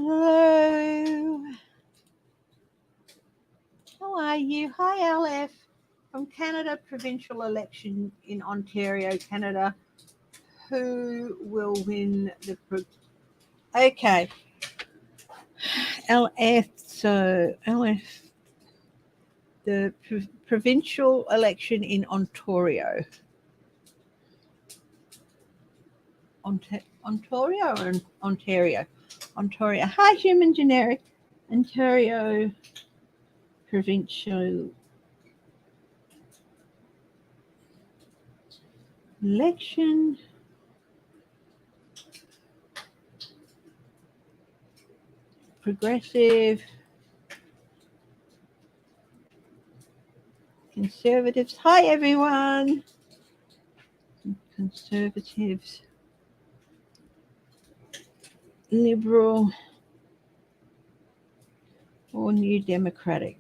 Hello. How are you? Hi, LF. From Canada, provincial election in Ontario, Canada. Who will win the... Okay. LF. So, LF. The provincial election in Ontario. Ontario or Ontario? Ontario. Hi, human generic. Ontario provincial election. Progressive. Conservatives. Hi, everyone. Conservatives. Liberal. Or New Democratic.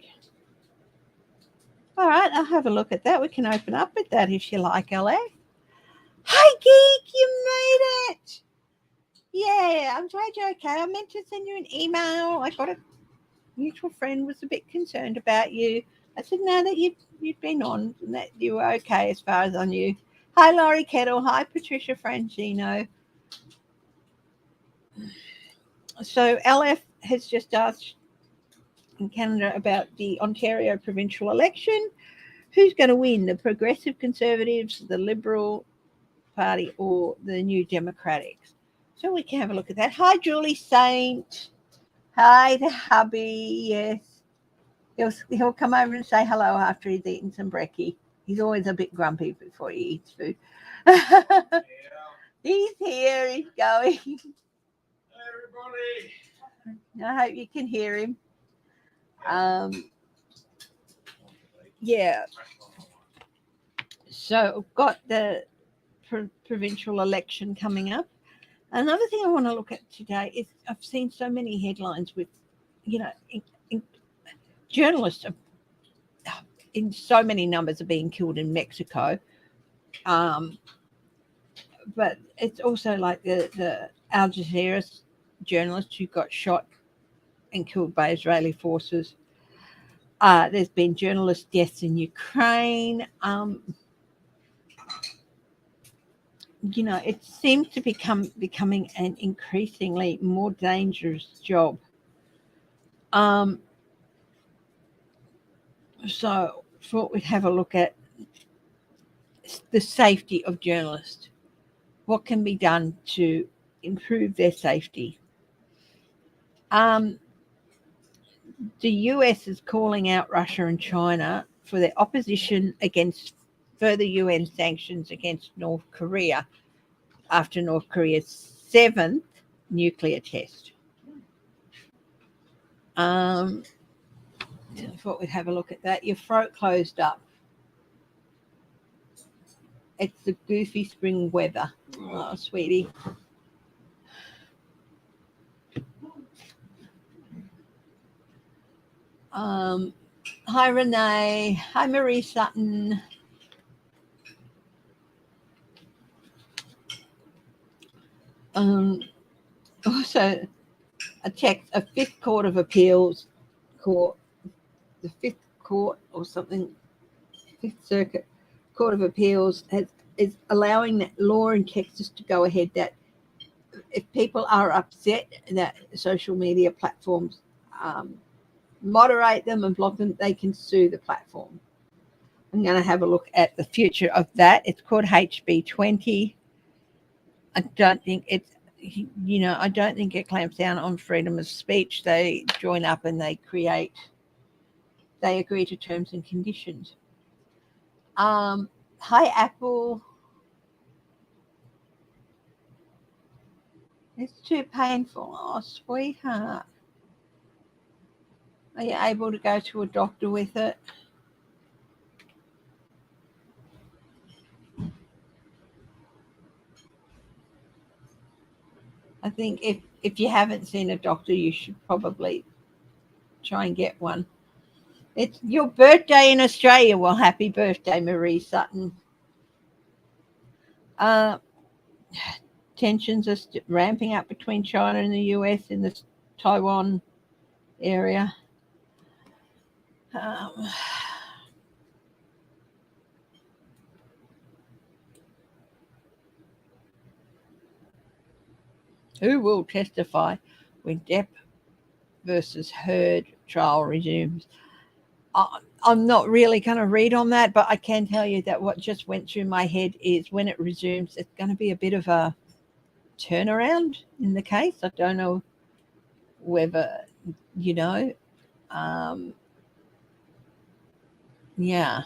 All right, I'll have a look at that. We can open up with that if you like, LA. Hi, Geek, you made it. Yeah, I'm glad you're okay. I meant to send you an email. I got a mutual friend was a bit concerned about you. I said, no, that you'd been on and that you were okay as far as I knew. Hi, Laurie Kettle. Hi, Patricia Frangino. So LF has just asked in Canada about the Ontario provincial election. Who's going to win, the Progressive Conservatives, the Liberal Party, or the New Democrats? So we can have a look at that. Hi, Julie Saint. Hi to hubby. Yes. He'll come over and say hello after he's eaten some brekkie. He's always a bit grumpy before he eats food. Yeah. He's here. He's going. Hey, everybody. I hope you can hear him. Yeah. So we've got the provincial election coming up. Another thing I want to look at today is I've seen so many headlines with, journalists in so many numbers are being killed in Mexico. But it's also like the Al Jazeera journalist who got shot and killed by Israeli forces. There's been journalist deaths in Ukraine. It seems to becoming an increasingly more dangerous job. So thought we'd have a look at the safety of journalists. What can be done to improve their safety? The US is calling out Russia and China for their opposition against further UN sanctions against North Korea after North Korea's 7th nuclear test. I thought we'd have a look at that. Your throat closed up. It's the goofy spring weather. Oh, sweetie. Hi, Renee. Hi, Marie Sutton. Also, a Fifth Court of Appeals court, the Fifth Court or something, Fifth Circuit Court of Appeals is allowing that law in Texas to go ahead that if people are upset that social media platforms moderate them and block them, they can sue the platform. I'm going to have a look at the future of that. It's called HB 20. I don't think it clamps down on freedom of speech. They join up and they agree to terms and conditions. Hi, Apple. It's too painful. Oh, sweetheart. Are you able to go to a doctor with it? I think if you haven't seen a doctor, you should probably try and get one. It's your birthday in Australia. Well, happy birthday, Marie Sutton. Tensions are ramping up between China and the US in the Taiwan area. Who will testify when Depp versus Heard trial resumes? I'm not really going to read on that, but I can tell you that what just went through my head is when it resumes, it's going to be a bit of a turnaround in the case. I don't know whether, you know, yeah.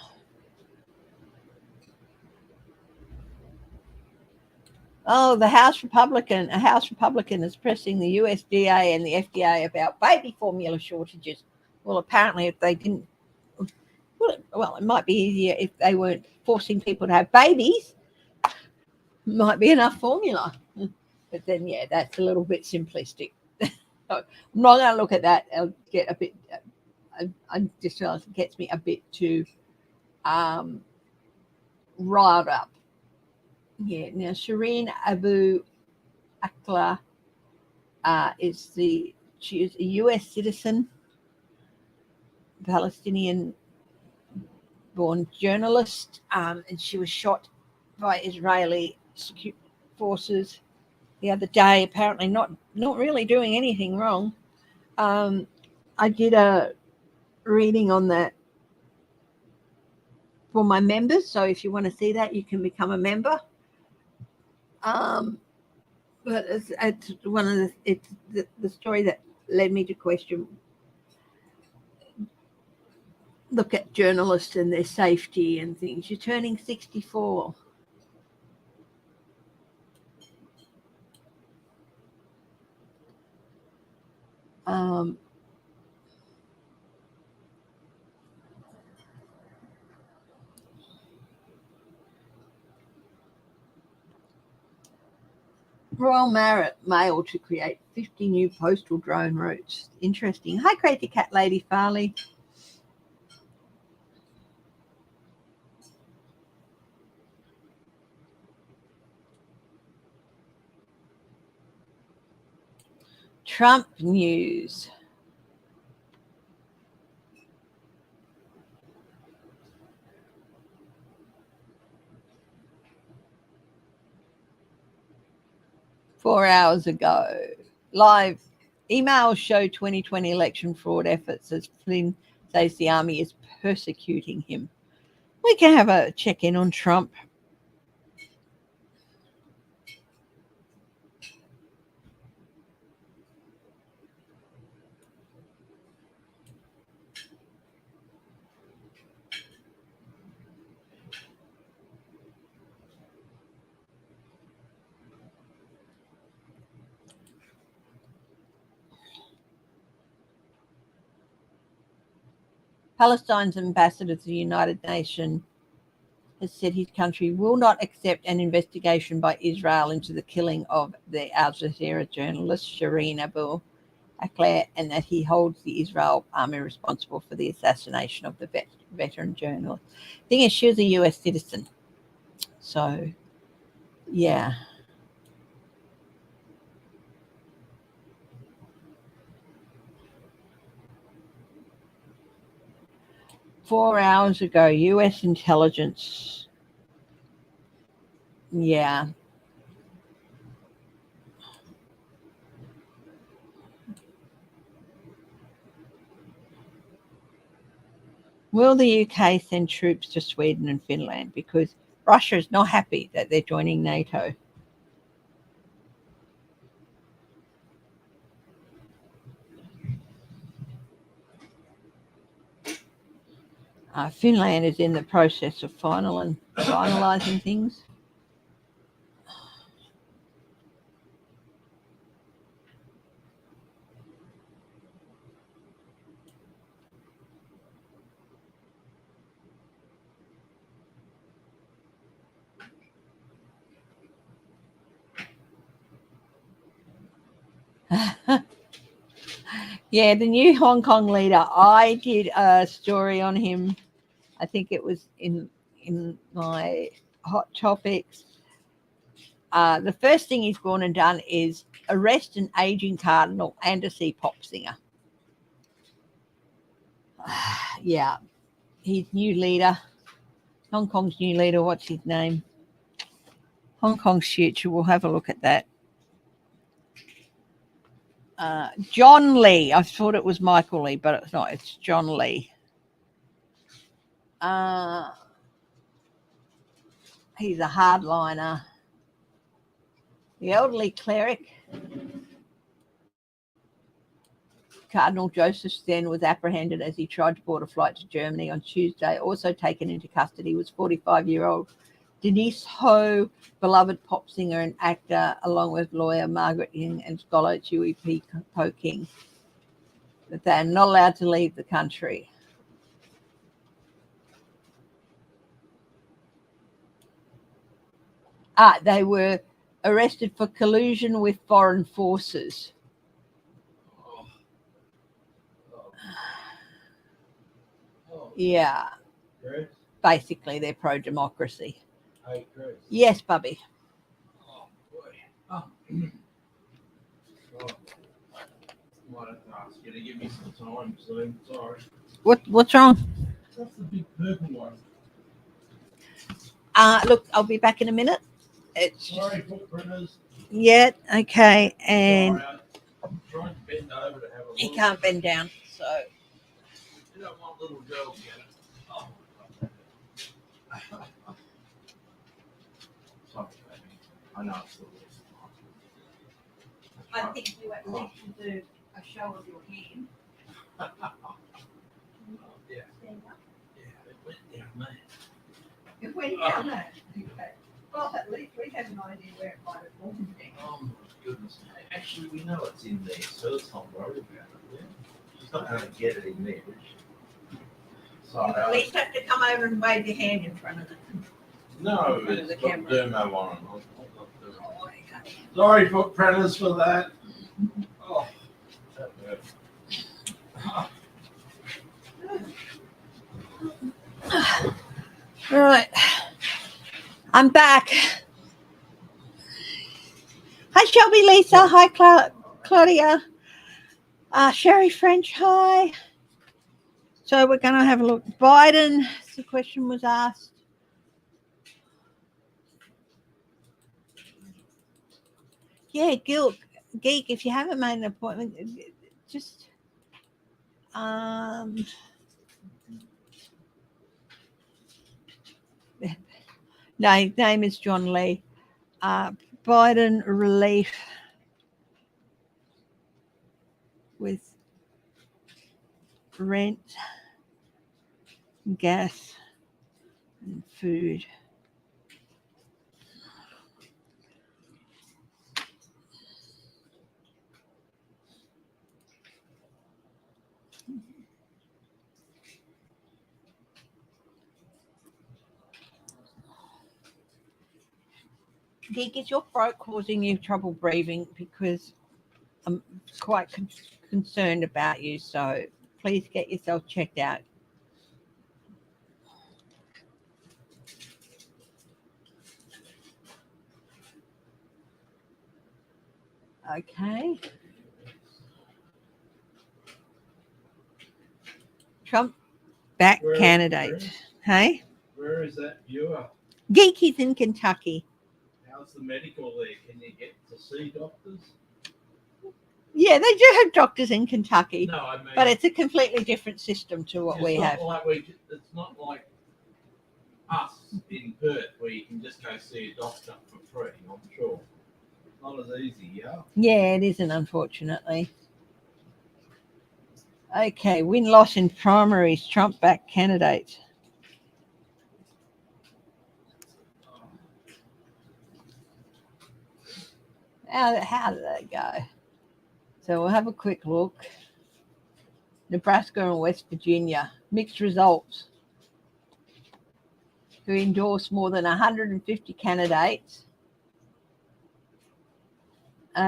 Oh, a House Republican is pressing the USDA and the FDA about baby formula shortages. Well, apparently, if they didn't, well, it might be easier if they weren't forcing people to have babies. Might be enough formula. But then, yeah, that's a little bit simplistic. I'm not going to look at that. I'll get a bit. I just realised it gets me a bit too riled up. Yeah. Now, Shireen Abu Akleh she is a U.S. citizen, Palestinian-born journalist, and she was shot by Israeli forces the other day. Apparently, not really doing anything wrong. I did a reading on that for my members, so if you want to see that, you can become a member. But it's one of the story that led me to question, look at journalists and their safety and things. You're turning 64. Royal Mail to create 50 new postal drone routes. Interesting. Hi, Crazy Cat Lady Farley. Trump news. Four hours ago, live emails show 2020 election fraud efforts as Flynn says the army is persecuting him. We can have a check-in on Trump. Palestine's ambassador to the United Nations has said his country will not accept an investigation by Israel into the killing of the Al Jazeera journalist Shireen Abu Akleh, and that he holds the Israel army responsible for the assassination of the veteran journalist. The thing is, she was a US citizen. So, yeah. Four hours ago, US intelligence. Yeah. Will the UK send troops to Sweden and Finland? Because Russia is not happy that they're joining NATO. Finland is in the process of finalising things. Yeah, the new Hong Kong leader. I did a story on him. I think it was in my hot topics. The first thing he's gone and done is arrest an aging cardinal and a C-pop singer. Yeah, his new leader, Hong Kong's new leader, what's his name? Hong Kong's future, we'll have a look at that. John Lee. I thought it was Michael Lee, but it's not. It's John Lee. He's a hardliner. The elderly cleric, Cardinal Joseph Sten, was apprehended as he tried to board a flight to Germany on Tuesday. Also taken into custody was 45-year-old Denise Ho, beloved pop singer and actor, along with lawyer Margaret Ying and scholar Chewy P. Po King. That they are not allowed to leave the country. They were arrested for collusion with foreign forces. Yeah. Chris? Basically, they're pro-democracy. Hey, Chris. Yes, Bubby. Oh, boy. Oh. Might have to ask you to give me some time soon. Sorry. What's wrong? That's the big purple one. Look, I'll be back in a minute. Sorry, footprinters. Yeah, okay. And Sorry, I'm trying to bend over to have a look. he can't bend down, so. You don't want little girls to get it. Oh. Sorry, baby. I know it's the least. I think you at least should do a show of your hand. Yeah. Stand up. Yeah, it went down there. It went down there. Okay. Well, at least we have an idea where it might have fallen down. Oh my goodness. Actually, we know it's in there, so let's not worry about it. Yeah? She's not going to get it in there, is she? You Sorry. at least have to come over and wave your hand in front of it. No, in front of it's the got camera. dermo on it. Oh, okay. Sorry, footprinters, for that. Oh, that hurt. Right. I'm back. Hi, Shelby, Lisa. Hi, Claudia. Sherry French. Hi. So we're going to have a look. Biden, the question was asked. Yeah, Geek, if you haven't made an appointment, just no, his name is John Lee. Biden relief with rent, gas, and food. Geek, is your throat causing you trouble breathing? Because I'm quite concerned about you, so please get yourself checked out. Okay. Trump back candidate. Hey? Where is that viewer? Geek is in Kentucky. How's the medical there? Can you get to see doctors? Yeah, they do have doctors in Kentucky. No, I mean, but it's a completely different system to what we have. It's not like us in Perth where you can just go see a doctor for free, I'm sure. Not as easy, yeah? Yeah, it isn't, unfortunately. Okay, win-loss in primaries, Trump back candidate. How did that go? So we'll have a quick look. Nebraska and West Virginia, mixed results. Who endorsed more than 150 candidates.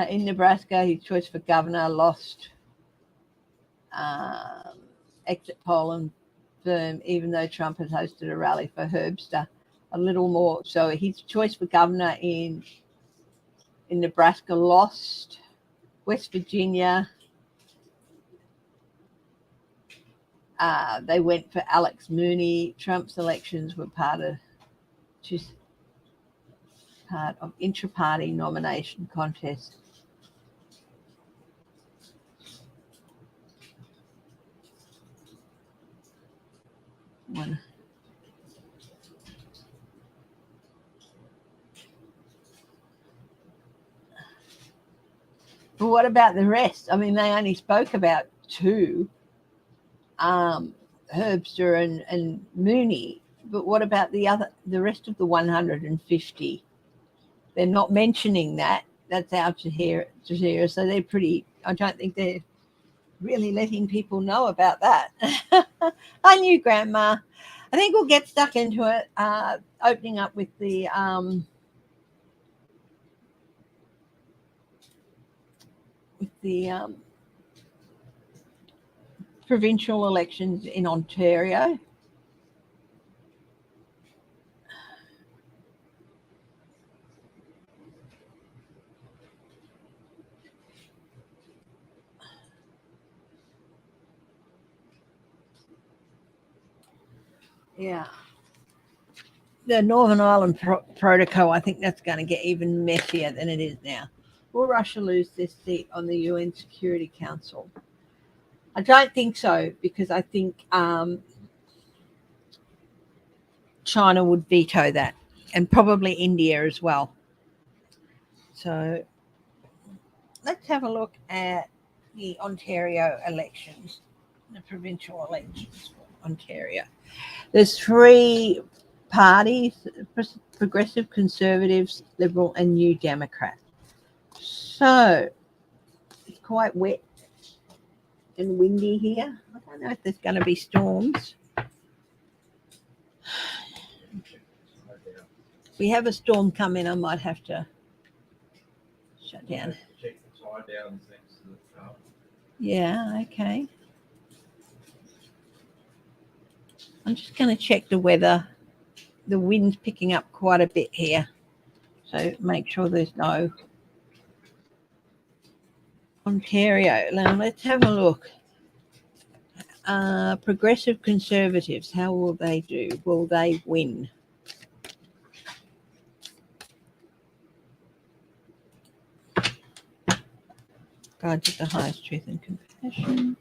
In Nebraska, his choice for governor lost exit poll and firm, even though Trump has hosted a rally for Herbster. A little more. So his choice for governor in in Nebraska lost. West Virginia, they went for Alex Mooney. Trump's elections were part of intra-party nomination contest. One. But what about the rest? I mean, they only spoke about two, Herbster and Mooney. But what about the rest of the 150? They're not mentioning that. That's Al Jazeera, so they're pretty. I don't think they're really letting people know about that. I knew, Grandma. I think we'll get stuck into it. Opening up with the provincial elections in Ontario. Yeah. The Northern Ireland Protocol, I think that's going to get even messier than it is now. Will Russia lose this seat on the UN Security Council? I don't think so, because I think China would veto that, and probably India as well. So let's have a look at the Ontario elections, the provincial elections for Ontario. There's three parties: Progressive, Conservatives, Liberal, and New Democrat. So it's quite wet and windy here. I don't know if there's going to be storms. If we have a storm coming, I might have to shut down. Check the tie down next to the car. Yeah, okay. I'm just going to check the weather. The wind's picking up quite a bit here, so make sure there's no Ontario. Now let's have a look. Progressive Conservatives, how will they do? Will they win? God, to the highest truth and compassion.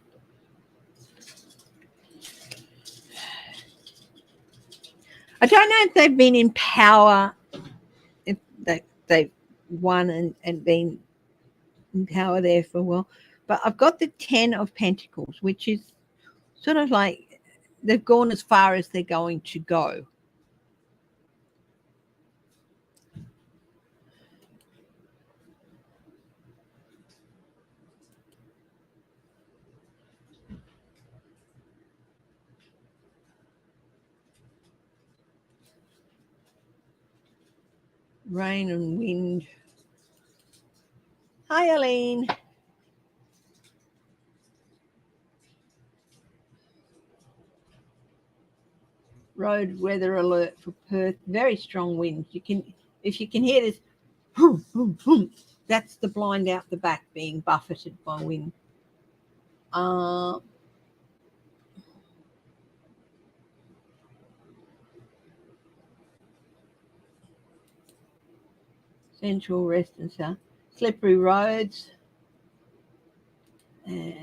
I don't know if they've been in power, if they've won and been in power there for a while. But I've got the 10 of Pentacles, which is sort of like they've gone as far as they're going to go. Rain and wind. Hi, Aline. Road weather alert for Perth. Very strong winds. If you can hear this, boom, boom, boom, that's the blind out the back being buffeted by wind. Central, west and south. Slippery roads. And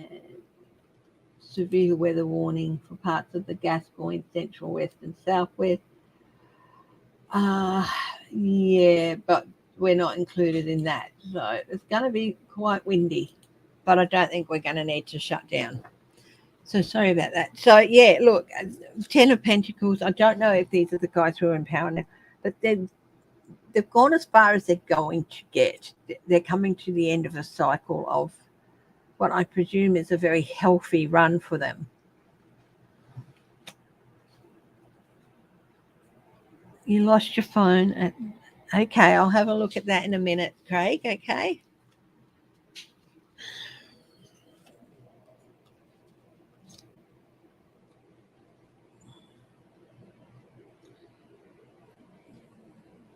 severe weather warning for parts of the Gascoyne, central, west and southwest. Yeah, but we're not included in that. So it's going to be quite windy, but I don't think we're going to need to shut down. So sorry about that. So yeah, look, 10 of Pentacles. I don't know if these are the guys who are in power now, but they've gone as far as they're going to get. They're coming to the end of a cycle of what I presume is a very healthy run for them. You lost your phone. Okay, I'll have a look at that in a minute, Craig. Okay.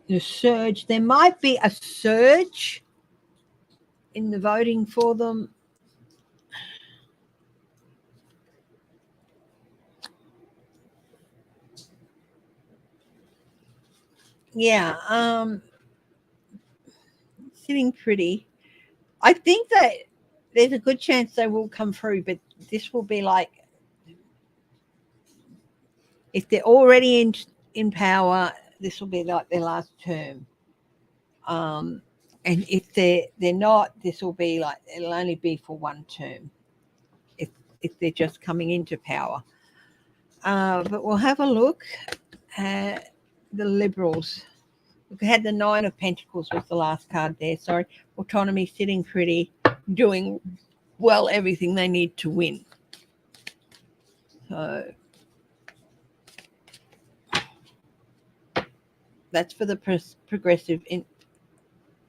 The surge. There might be a surge in the voting for them. Yeah, sitting pretty. I think that there's a good chance they will come through, but this will be like if they're already in power, this will be like their last term. And if they're not, this will be like it'll only be for one term. If they're just coming into power. But we'll have a look at the Liberals. We had the Nine of Pentacles was the last card there. Sorry, autonomy, sitting pretty, doing well, everything they need to win. So that's for the progressive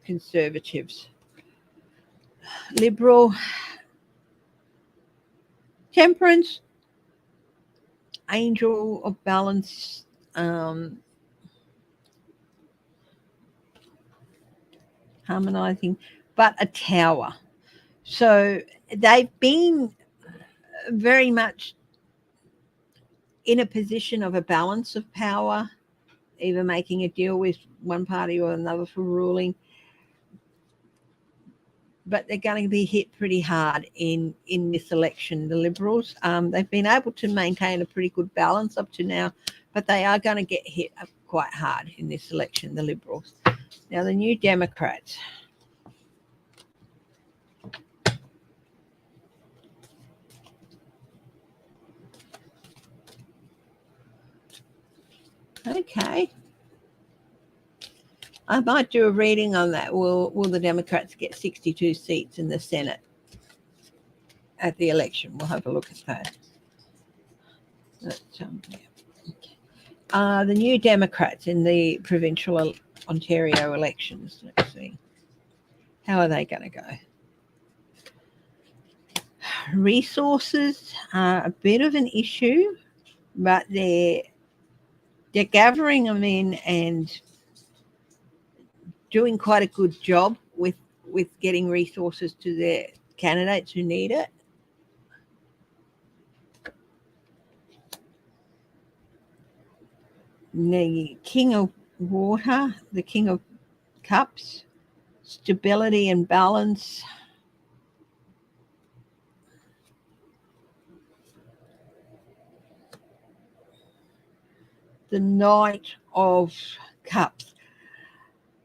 conservatives. Liberal, temperance, angel of balance, harmonizing, but a tower. So they've been very much in a position of a balance of power, either making a deal with one party or another for ruling. But they're going to be hit pretty hard in this election, the Liberals. They've been able to maintain a pretty good balance up to now, but they are going to get hit quite hard in this election, the Liberals. Now, the New Democrats. Okay. I might do a reading on that. Will the Democrats get 62 seats in the Senate at the election? We'll have a look at that. The New Democrats in the provincial Ontario elections. Let's see. How are they going to go? Resources are a bit of an issue, but they're gathering them in and doing quite a good job with getting resources to their candidates who need it. The King of Water, the King of Cups, stability and balance. The Knight of Cups.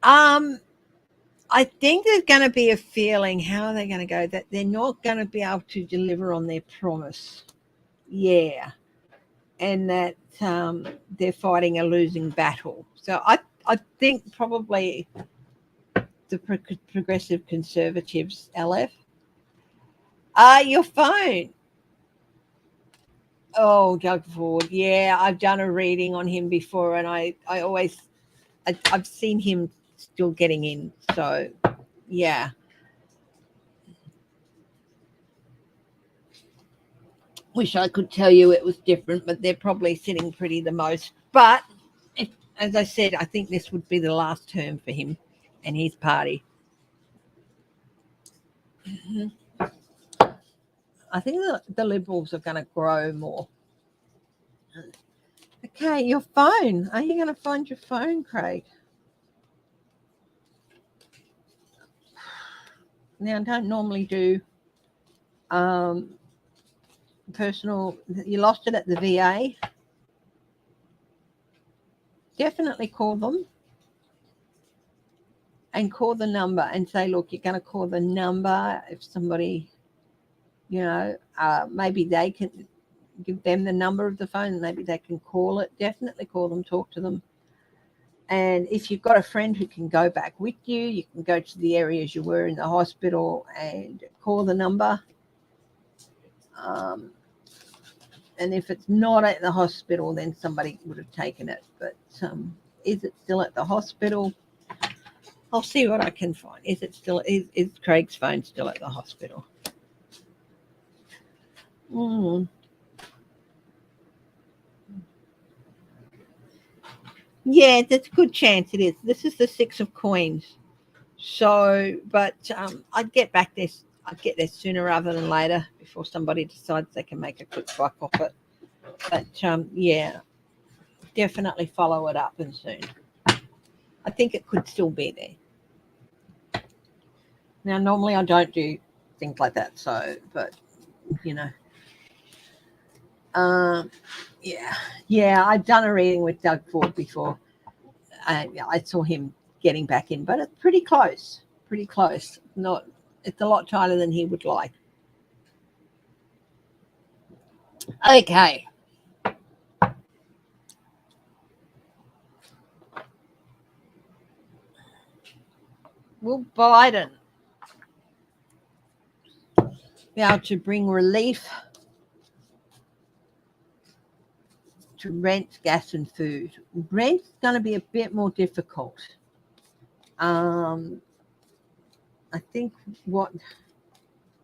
I think there's going to be a feeling, how are they going to go, that they're not going to be able to deliver on their promise. Yeah. And that they're fighting a losing battle. So I think probably the progressive conservatives, LF. Your phone. Oh, Doug Ford. Yeah, I've done a reading on him before, and I've seen him still getting in. So, yeah. Wish I could tell you it was different, but they're probably sitting pretty the most. But as I said, I think this would be the last term for him and his party. Mm-hmm. I think the Liberals are going to grow more. Okay, your phone. Are you going to find your phone, Craig? Now, I don't normally do personal. You lost it at the VA. Definitely call them and call the number and say, look, you're going to call the number. If somebody, maybe they can give them the number of the phone. Maybe they can call it. Definitely call them, talk to them. And if you've got a friend who can go back with you, you can go to the areas you were in the hospital and call the number. And if it's not at the hospital, then somebody would have taken it. But is it still at the hospital? I'll see what I can find. Is Craig's phone still at the hospital? Yeah, that's a good chance it is. This is the 6 of Coins. So, but I'd get back there. I'd get there sooner rather than later before somebody decides they can make a quick buck off it. But yeah, definitely follow it up and soon. I think it could still be there. Now, normally I don't do things like that. So, but you know, yeah, I'd done a reading with Doug Ford before. I saw him getting back in, but it's pretty close. Pretty close. Not. It's a lot tighter than he would like. Okay. Will Biden be able to bring relief to rent, gas, and food? Rent's going to be a bit more difficult. I think what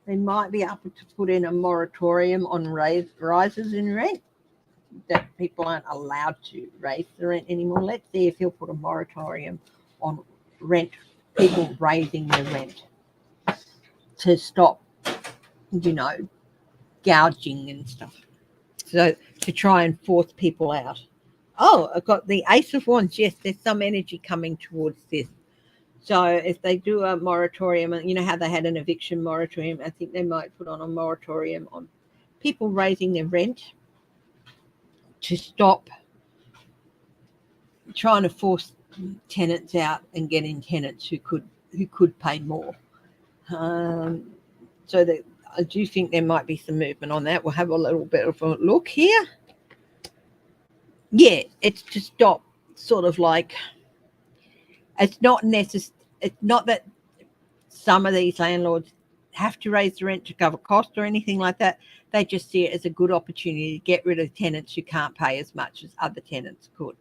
they might be able to put in a moratorium on rises in rent, that people aren't allowed to raise the rent anymore. Let's see if he'll put a moratorium on rent, people raising their rent to stop, gouging and stuff. So to try and force people out. Oh, I've got the Ace of Wands. Yes, there's some energy coming towards this. So if they do a moratorium, you know how they had an eviction moratorium, I think they might put on a moratorium on people raising their rent to stop trying to force tenants out and get in tenants who could pay more. So that I do think there might be some movement on that. We'll have a little bit of a look here. Yeah, it's to stop sort of like, it's not necessary. It's not that some of these landlords have to raise the rent to cover cost or anything like that. They just see it as a good opportunity to get rid of tenants who can't pay as much as other tenants could.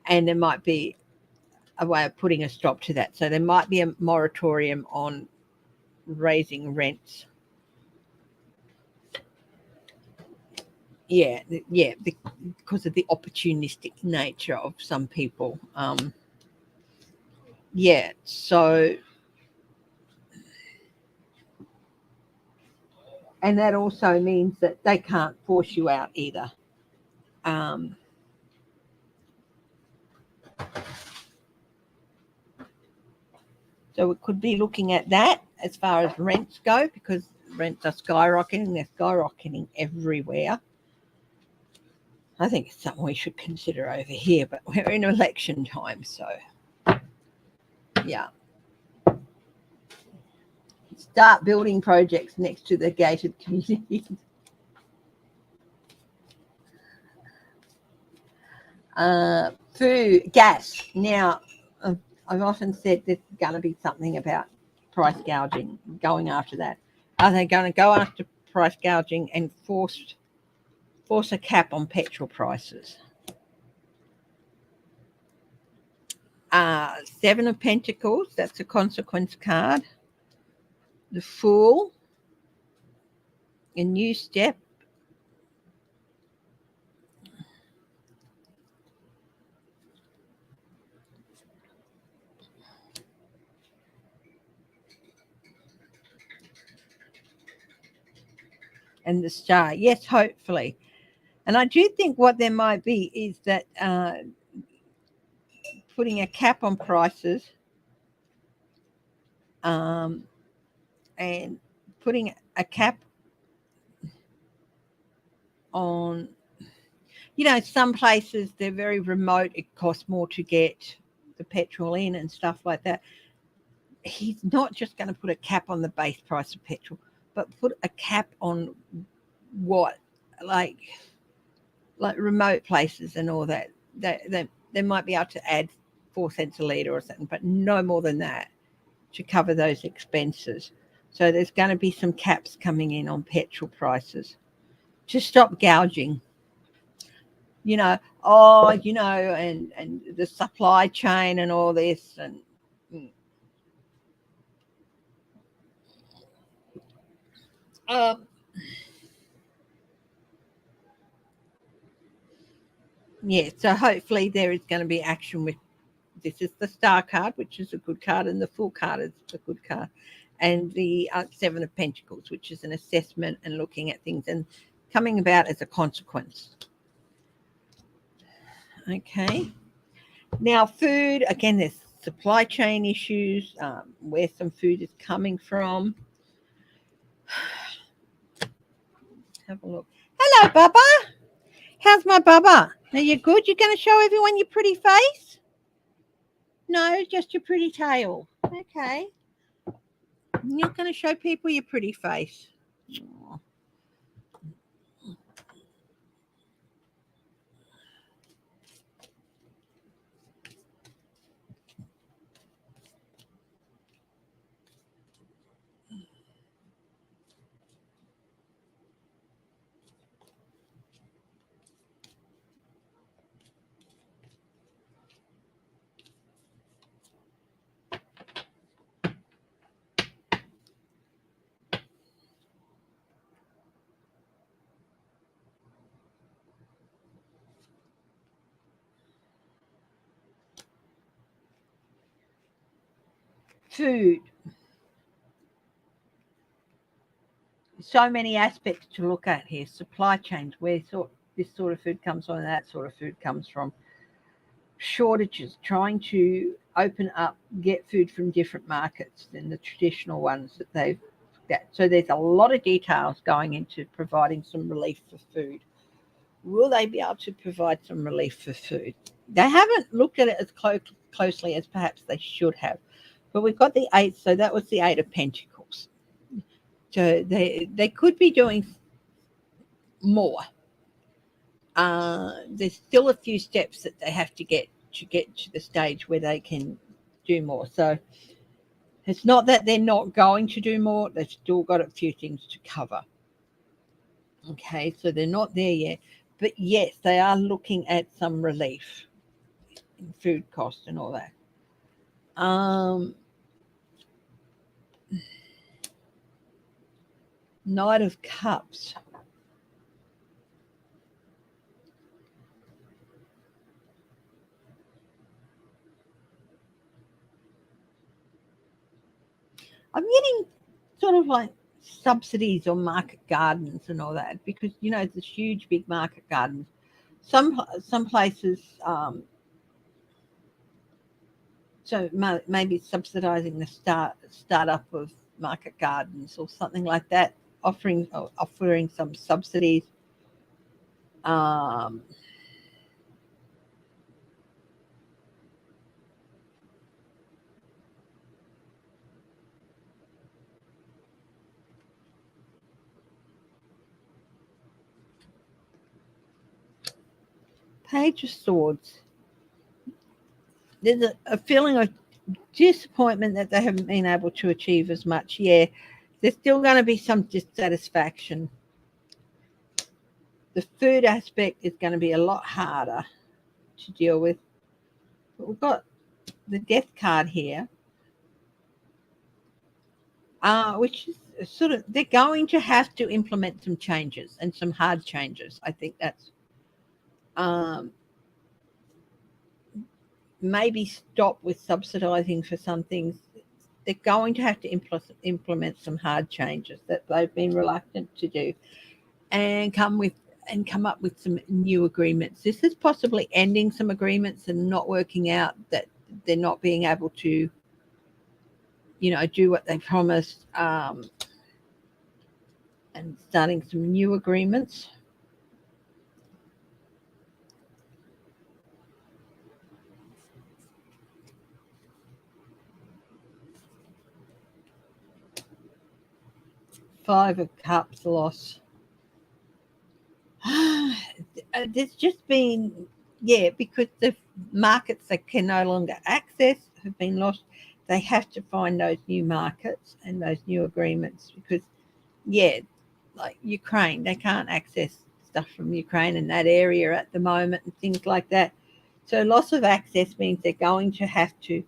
And there might be a way of putting a stop to that. So there might be a moratorium on raising rents. Yeah, because of the opportunistic nature of some people. Yeah, so, and that also means that they can't force you out either. So we could be looking at that as far as rents go, because rents are skyrocketing. They're skyrocketing everywhere. I think it's something we should consider over here, but we're in election time, so yeah. Start building projects next to the gated communities. Food, gas. Now, I've often said there's going to be something about price gouging, going after that. Are they going to go after price gouging and force a cap on petrol prices? Seven of Pentacles, that's a consequence card. The Fool, a new step. And the Star. Yes, hopefully. And I do think what there might be is that putting a cap on prices and putting a cap on, some places they're very remote. It costs more to get the petrol in and stuff like that. He's not just going to put a cap on the base price of petrol, but put a cap on what, like remote places and all that. They might be able to add 4 cents a litre or something, but no more than that to cover those expenses. So there's going to be some caps coming in on petrol prices to stop gouging. And the supply chain and all this, and so hopefully there is going to be action with this is the star card, which is a good card, and the full card is a good card, and the Seven of Pentacles, which is an assessment and looking at things and coming about as a consequence. Okay. Now, food, again, there's supply chain issues, where some food is coming from. Have a look. Hello, Bubba. How's my Bubba? Are you good? You're going to show everyone your pretty face? No, just your pretty tail. Okay. You're going to show people your pretty face. Aw. Food. So many aspects to look at here. Supply chains, where this sort of food comes from and that sort of food comes from. Shortages, trying to open up, get food from different markets than the traditional ones that they've got. So there's a lot of details going into providing some relief for food. Will they be able to provide some relief for food? They haven't looked at it as closely as perhaps they should have. But we've got the 8, so that was the 8 of Pentacles. So they could be doing more. There's still a few steps that they have to get to the stage where they can do more. So it's not that they're not going to do more. They've still got a few things to cover. Okay, so they're not there yet. But yes, they are looking at some relief in food cost and all that. Knight of Cups. I'm getting sort of like subsidies on market gardens and all that, because there's huge big market gardens. Some places, so maybe subsidizing the startup of market gardens or something like that, offering some subsidies. Page of Swords. There's a feeling of disappointment that they haven't been able to achieve as much. Yeah, there's still going to be some dissatisfaction. The food aspect is going to be a lot harder to deal with. But we've got the Death card here, which is sort of, they're going to have to implement some changes, and some hard changes. I think that's maybe stop with subsidizing for some things. They're going to have to implement some hard changes that they've been reluctant to do, and come up with some new agreements. This is possibly ending some agreements and not working out, that they're not being able to, do what they promised, and starting some new agreements. Five of Cups loss. There's just been, because the markets they can no longer access have been lost. They have to find those new markets and those new agreements, because, like Ukraine, they can't access stuff from Ukraine and that area at the moment and things like that. So loss of access means they're going to have to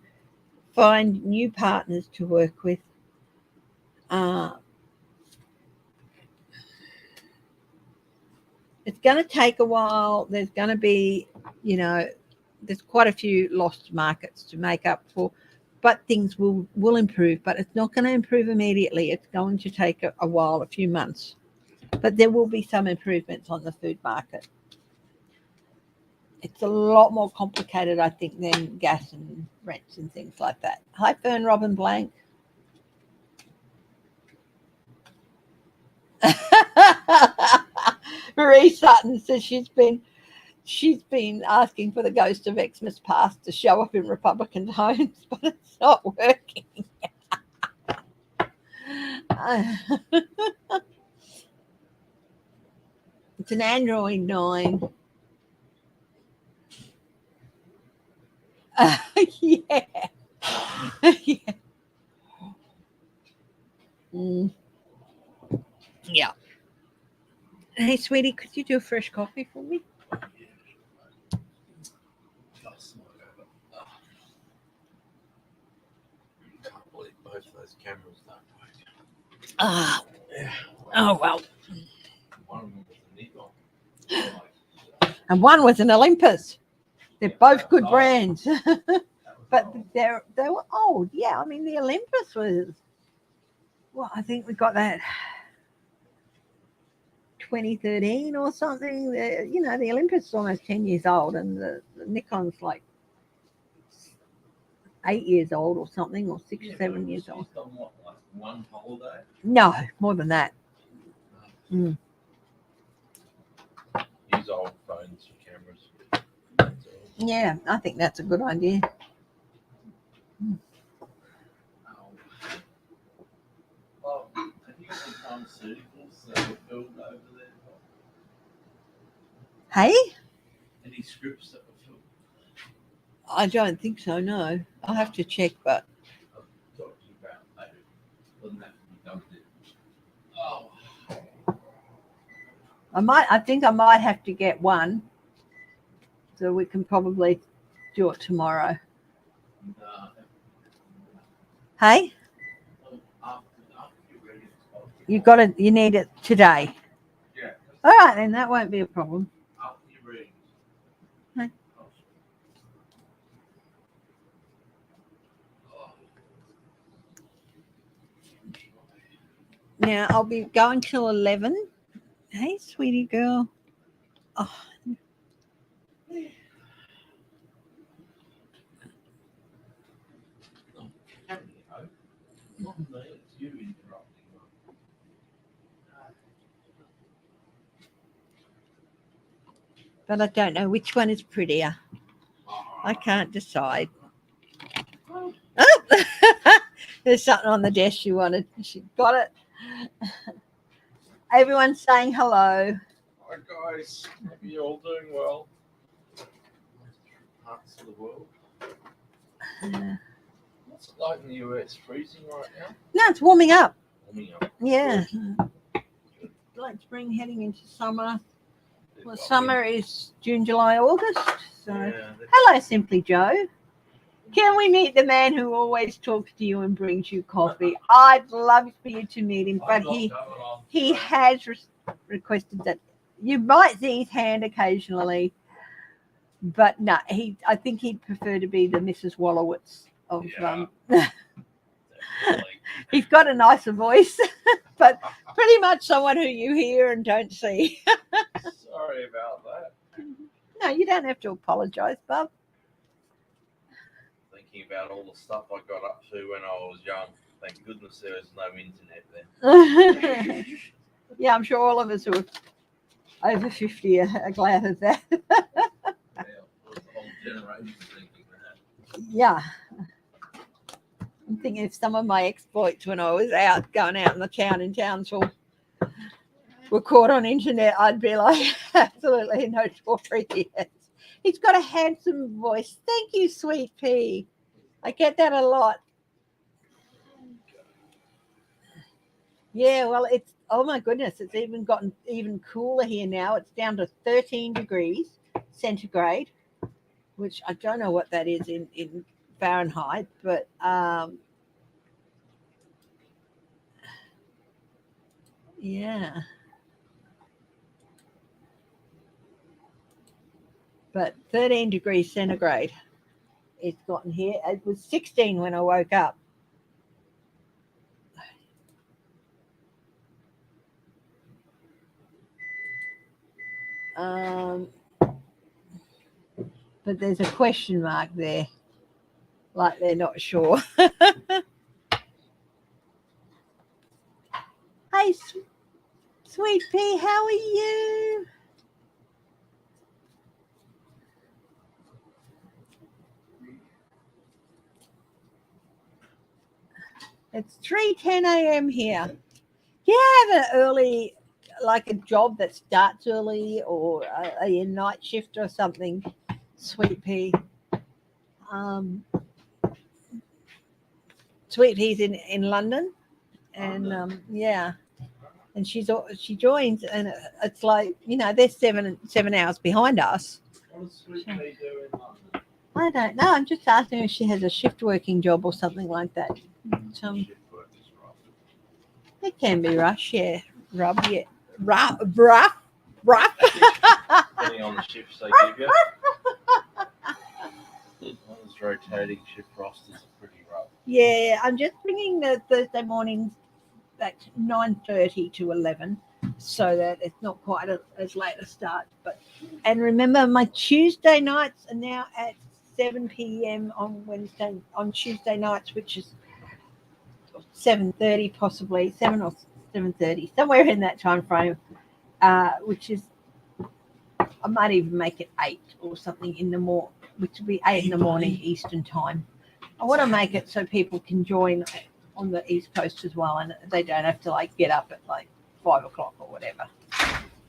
find new partners to work with. It's going to take a while. There's going to be, there's quite a few lost markets to make up for, but things will improve. But it's not going to improve immediately. It's going to take a while, a few months. But there will be some improvements on the food market. It's a lot more complicated, I think, than gas and rents and things like that. Hi, Fern Robin Blank. Marie Sutton says she's been asking for the ghost of Xmas past to show up in Republican homes, but it's not working. It's an Android 9. Yeah. Yeah. Yeah. Hey, sweetie, could you do a fresh coffee for me? Can't believe both of those cameras don't work. Yeah. Oh, well. One of them was a Nikon. And one was an Olympus. They're both good brands. But they were old. Yeah, I mean, the Olympus was, well, I think we got that 2013 or something. The Olympus is almost 10 years old, and the Nikon's like 8 years old or something, or 7 years old. On what, like one holiday? No, more than that. Use old phones for cameras. Yeah, I think that's a good idea. Well, have you got any pharmaceuticals that were filled over there? Hey? Any scripts that were filled? I don't think so, no. I'll have to check, but I'll talk to you about later. Doesn't have to be done there. Oh. I think I might have to get one, so we can probably do it tomorrow. Hey? You need it today. Yeah. All right, then that won't be a problem. After you read. Hey. Now I'll be going till 11. Hey, sweetie girl. Oh. But I don't know which one is prettier. I can't decide. Oh. There's something on the desk she wanted. She got it. Everyone's saying hello. Hi guys, hope you're all doing well. Parts of the world. What's it like in the US? Freezing right now? No, it's warming up. Warming up. Yeah. Like spring heading into summer. Well, summer is June, July, August. So, hello, Simply Joe. Can we meet the man who always talks to you and brings you coffee? I'd love for you to meet him, but he has requested that you might see his hand occasionally, but no, I think he'd prefer to be the Mrs. Wallowitz of. He's got a nicer voice, but pretty much someone who you hear and don't see. Sorry about that. No, you don't have to apologise, bub. Thinking about all the stuff I got up to when I was young. Thank goodness there was no internet then. Yeah, I'm sure all of us who are over 50 are glad of that. Yeah, the whole generation thinking that. Yeah. I'm thinking of some of my exploits when I was going out in the town in Townsville were caught on internet. I'd be like, absolutely notorious. He's got a handsome voice. Thank you, sweet pea. I get that a lot. Yeah, well, oh my goodness, it's even gotten even cooler here now. It's down to 13 degrees centigrade, which I don't know what that is in Fahrenheit, but yeah. but 13 degrees centigrade it's gotten here. It was 16 when I woke up. But there's a question mark there, like they're not sure. Hey, Sweet Pea, how are you? It's 3:10 a.m. here. Do you have an early, like a job that starts early, or a night shift or something, Sweet Pea? Sweet Pea's in London, and yeah, and she joins, and it's like, they're 7 hours behind us. What does Sweet Pea do in London? I don't know. I'm just asking if she has a shift working job or something like that. Shift work is rough. It can be rush, yeah. Rough. Depending on the shifts they give you. Those rotating shift rosters are pretty rough. Yeah, I'm just bringing the Thursday mornings back to 9:30 to 11, so that it's not quite as late a start. And remember, my Tuesday nights are now at 7 p.m. on Tuesday nights, which is 7:30, possibly 7 or 7:30, somewhere in that time frame. Which is, I might even make it 8 or something in the morning, which will be 8 in the morning Eastern time. I want to make it so people can join on the East Coast as well, and they don't have to get up at 5 o'clock or whatever.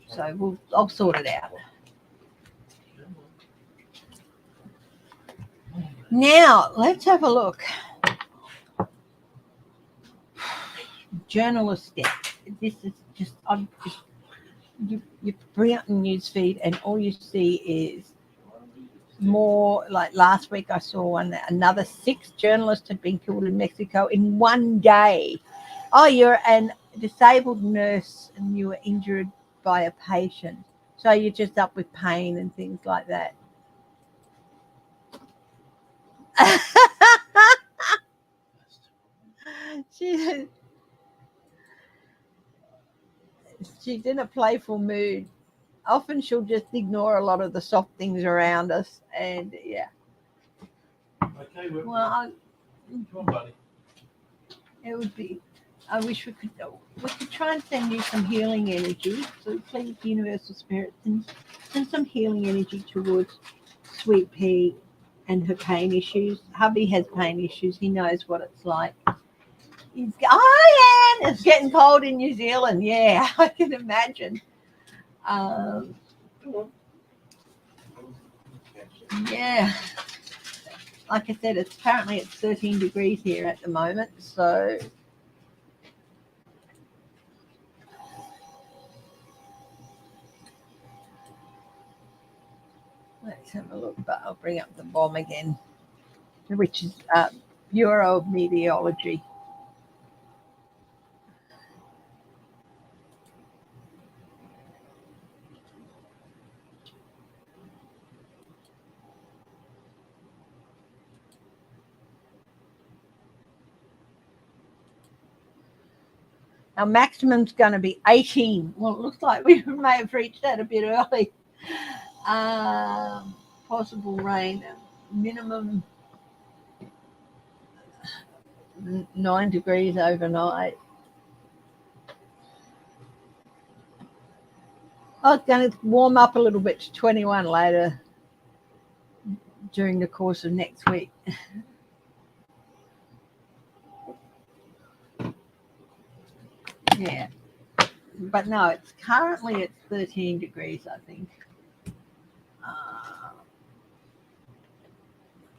So I'll sort it out. Now let's have a look. Journalistic. This is just you bring up the news feed, and all you see is more. Like last week, I saw one that another 6 journalists had been killed in Mexico in one day. Oh, you're a disabled nurse and you were injured by a patient, so you're just up with pain and things like that. She's in a playful mood. Often she'll just ignore a lot of the soft things around us, and yeah. Okay, Well, come on, buddy. it would be. I wish we could try and send you some healing energy. So please, Universal Spirit, send some healing energy towards Sweet Pea and her pain issues. Hubby has pain issues. He knows what it's like. It's getting cold in New Zealand. Yeah, I can imagine. Yeah. Like I said, it's 13 degrees here at the moment. So let's have a look. But I'll bring up the bomb again, which is Bureau of Meteorology. Our maximum's going to be 18. Well, it looks like we may have reached that a bit early. Possible rain, minimum 9 degrees overnight. Oh, it's going to warm up a little bit to 21 later during the course of next week. Yeah, but no, it's 13 degrees, I think.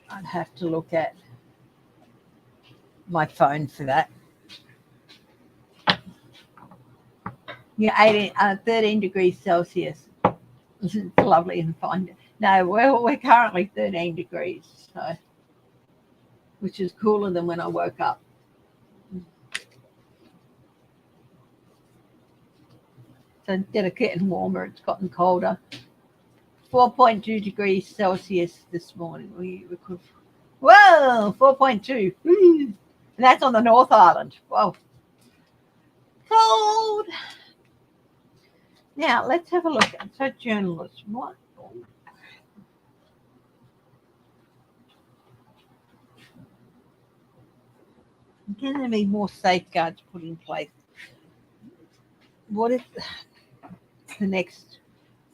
I'd have to look at my phone for that. Yeah, 13 degrees Celsius. It's lovely and fine. No, we're currently 13 degrees, so, which is cooler than when I woke up. So instead of getting warmer, it's gotten colder. 4.2 degrees Celsius this morning. We could, whoa, 4.2. And that's on the North Island. Whoa. Cold. Now, let's have a look at so journalists. What? Can there be more safeguards put in place? What is the next,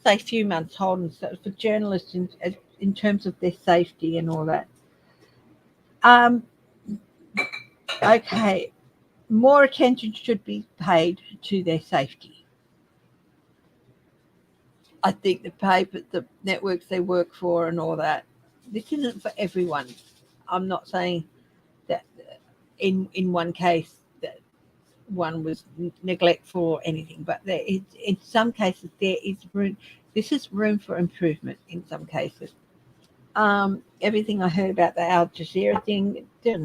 say, few months holding for journalists in terms of their safety and all that? Okay, more attention should be paid to their safety. I think the networks they work for and all that, this isn't for everyone. I'm not saying that in one case that one was neglectful or anything, but in some cases there is room. This is room for improvement in some cases. Everything I heard about the Al Jazeera thing, there's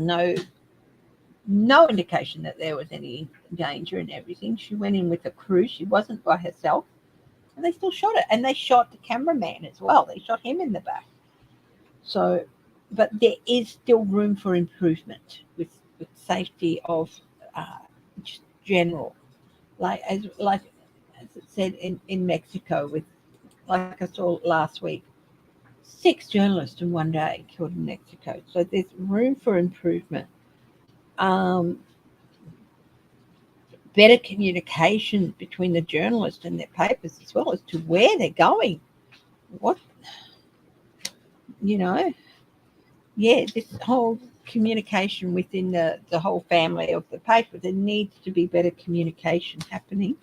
no indication that there was any danger and everything. She went in with a crew. She wasn't by herself. And they still shot it. And they shot the cameraman as well. They shot him in the back. So, but there is still room for improvement with safety of just general. Like as it said in Mexico, with like I saw last week, 6 journalists in one day killed in Mexico. So there's room for improvement. Better communication between the journalists and their papers as well as to where they're going. What, this whole communication within the whole family of the paper, there needs to be better communication happening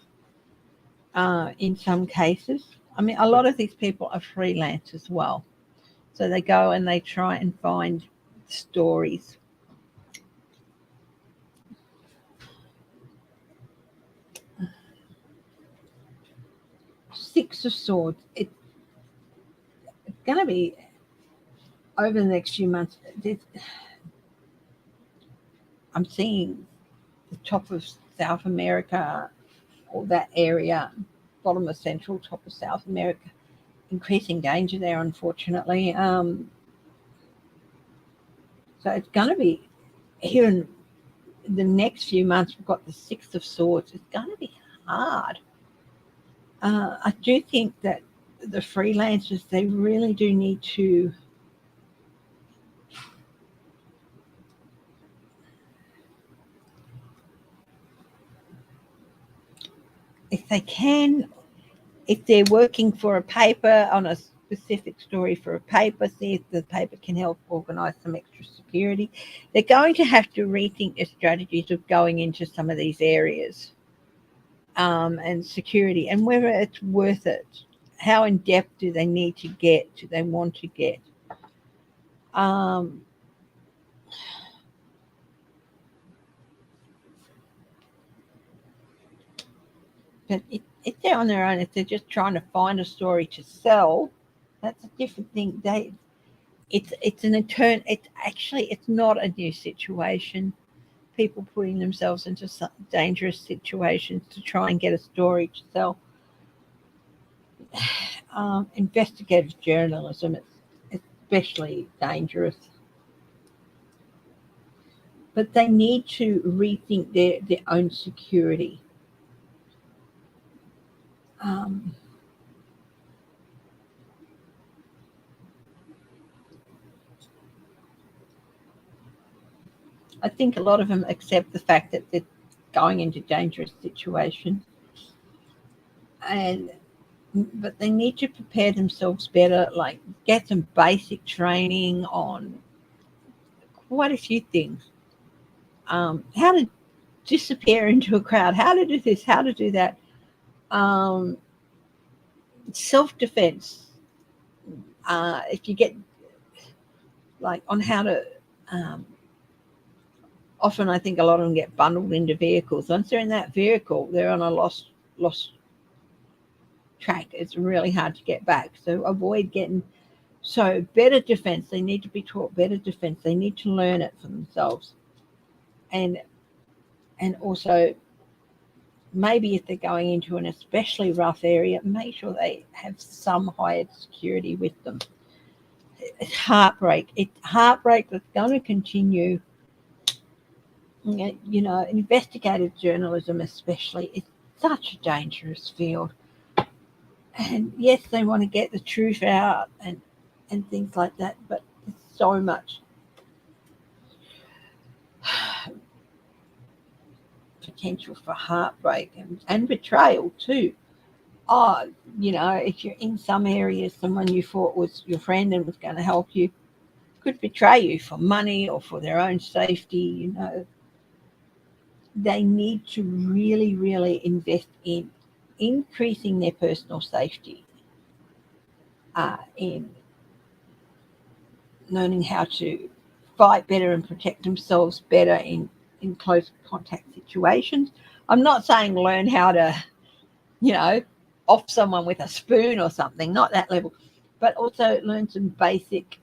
in some cases. I mean, a lot of these people are freelance as well. So they go and they try and find stories. Six of Swords. It's going to be over the next few months. I'm seeing the top of South America, or that area, bottom of Central, top of South America, increasing danger there, unfortunately. So it's going to be here in the next few months. We've got the Six of Swords. It's going to be hard. I do think that the freelancers, they really do need to if they can, if they're working for a paper on a specific story for a paper, see if the paper can help organise some extra security. They're going to have to rethink their strategies of going into some of these areas and security, and whether it's worth it. How in depth do they need to get? Do they want to get? But if they're on their own, if they're just trying to find a story to sell, that's a different thing. It's not a new situation. People putting themselves into some dangerous situations to try and get a story to sell. Investigative journalism is especially dangerous. But they need to rethink their own security. I think a lot of them accept the fact that they're going into dangerous situations, but they need to prepare themselves better, like get some basic training on quite a few things. How to disappear into a crowd, how to do this, how to do that. Self-defense. If you get like on how to often I think a lot of them get bundled into vehicles. Once they're in that vehicle, they're on a lost track. It's really hard to get back. So avoid getting better defense. They need to be taught better defense. They need to learn it for themselves. And also maybe if they're going into an especially rough area, make sure they have some higher security with them. It's heartbreak. It's heartbreak that's going to continue. You know, investigative journalism especially, it's such a dangerous field. And yes, they want to get the truth out and things like that, but there's so much potential for heartbreak and betrayal too. Oh, you know, if you're in some areas, someone you thought was your friend and was going to help you could betray you for money or for their own safety. You know, they need to really, really invest in increasing their personal safety, in learning how to fight better and protect themselves better in close contact situations. I'm not saying learn how to, you know, off someone with a spoon or something, not that level, but also learn some basic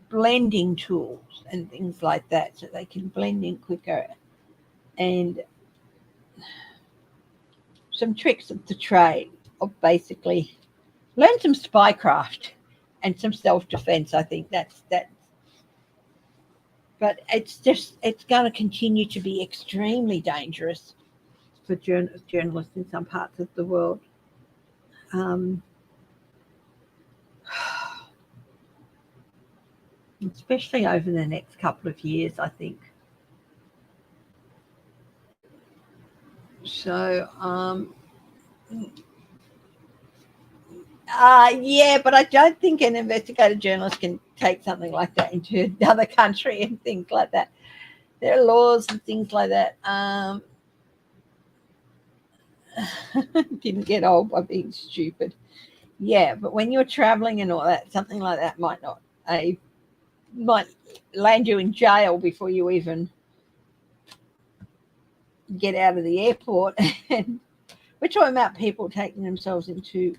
blending tools and things like that so they can blend in quicker, and some tricks of the trade of basically learn some spycraft and some self-defense. I think that's but it's going to continue to be extremely dangerous for journalists in some parts of the world. Especially over the next couple of years, I think. So, yeah, but I don't think an investigative journalist can take something like that into another country and things like that. There are laws and things like that. Didn't get old by being stupid. Yeah, but when you're traveling and all that, something like that might land you in jail before you even get out of the airport. And we're talking about people taking themselves into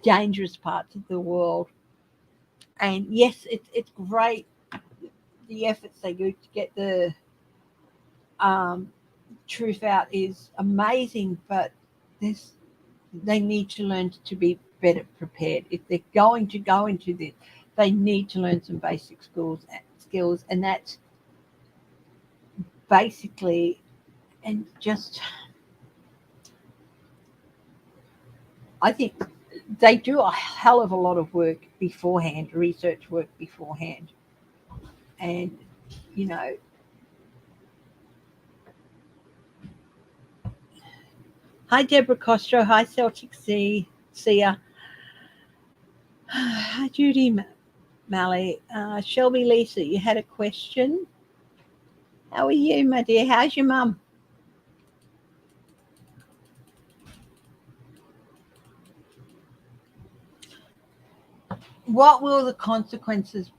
dangerous parts of the world. And yes, it's great, the efforts they do to get the truth out is amazing, but they need to learn to be better prepared. If they're going to go into this, they need to learn some basic skills, and that's basically, and just, I think they do a hell of a lot of work beforehand, research work beforehand. And, you know, hi, Deborah Costro. Hi, Celtic Sia. Hi, Judy Malley. Shelby Lisa, you had a question? How are you, my dear? How's your mum? What will the consequences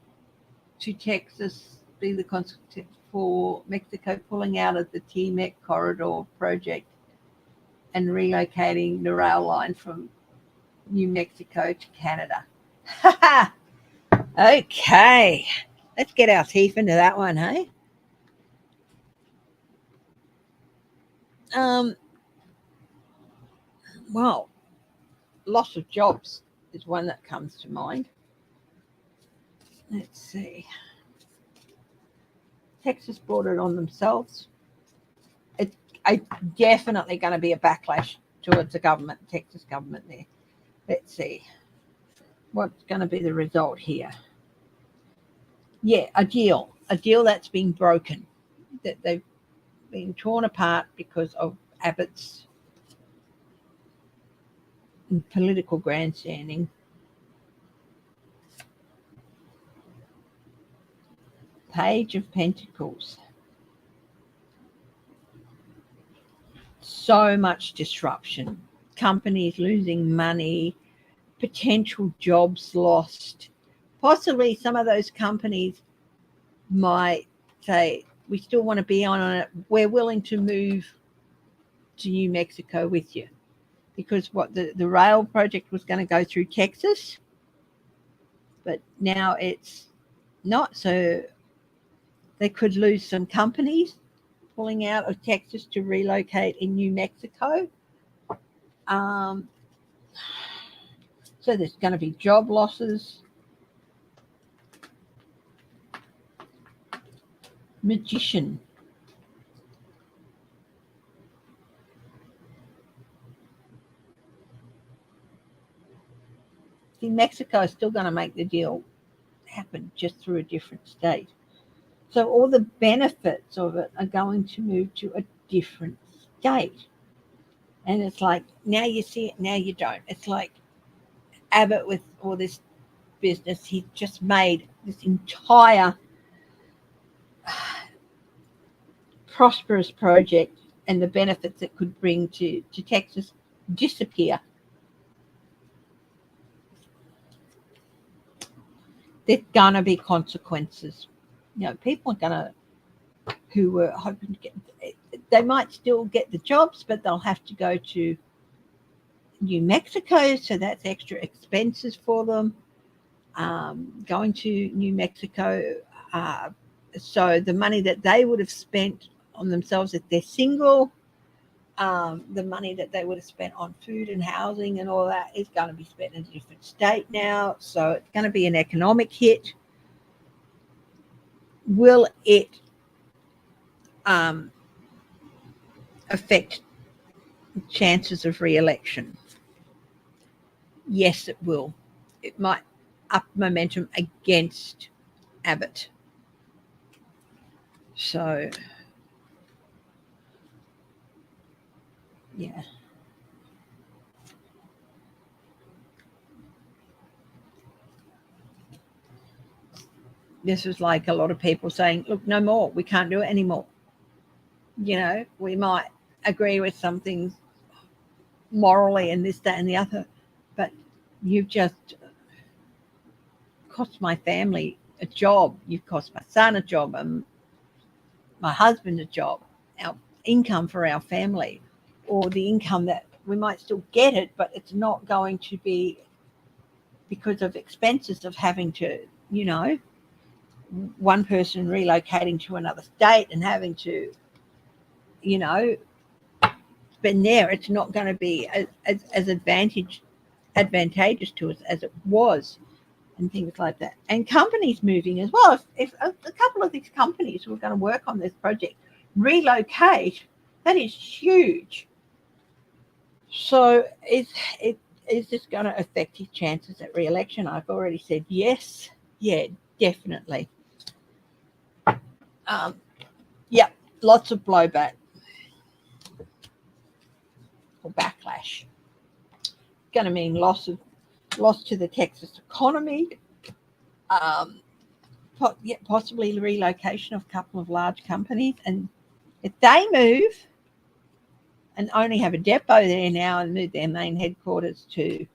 to Texas be, the consequence for Mexico pulling out of the TMEC corridor project and relocating the rail line from New Mexico to Canada? Okay, let's get our teeth into that one, hey? Well, loss of jobs is one that comes to mind. Let's see. Texas brought it on themselves. It's definitely going to be a backlash towards the government, Texas government there. Let's see. What's going to be the result here? Yeah, a deal that's been broken, that they've been torn apart because of Abbott's political grandstanding. Page of Pentacles. So much disruption. Companies losing money, potential jobs lost. Possibly some of those companies might say, we still want to be on it. We're willing to move to New Mexico with you. Because what the rail project was going to go through Texas, but now it's not. So they could lose some companies, pulling out of Texas to relocate in New Mexico. So there's going to be job losses. Magician. See, Mexico is still going to make the deal happen just through a different state. So all the benefits of it are going to move to a different state. And it's like, now you see it, now you don't. It's like Abbott with all this business. He just made this entire prosperous project and the benefits it could bring to Texas disappear. There's going to be consequences. People are going to, who were hoping to get, they might still get the jobs, but they'll have to go to New Mexico, so that's extra expenses for them. Going to New Mexico, so the money that they would have spent on themselves if they're single, the money that they would have spent on food and housing and all that is going to be spent in a different state now. So it's going to be an economic hit. Will it affect chances of re-election? Yes, it will. It might up momentum against Abbott. So, yeah. This was like a lot of people saying, look, no more. We can't do it anymore. We might agree with some things morally and this, that, and the other, but you've just cost my family a job. You've cost my son a job and my husband a job, our income for our family, or the income that we might still get it, but it's not going to be because of expenses of having to, one person relocating to another state and having to, spend there. It's not going to be as advantageous to us as it was, and things like that. And companies moving as well. If a couple of these companies who are going to work on this project relocate, that is huge. So is this going to affect his chances at re-election? I've already said yes. Yeah, definitely. Yep, lots of blowback or backlash. Going to mean loss to the Texas economy. Possibly the relocation of a couple of large companies, and if they move and only have a depot there now and move their main headquarters to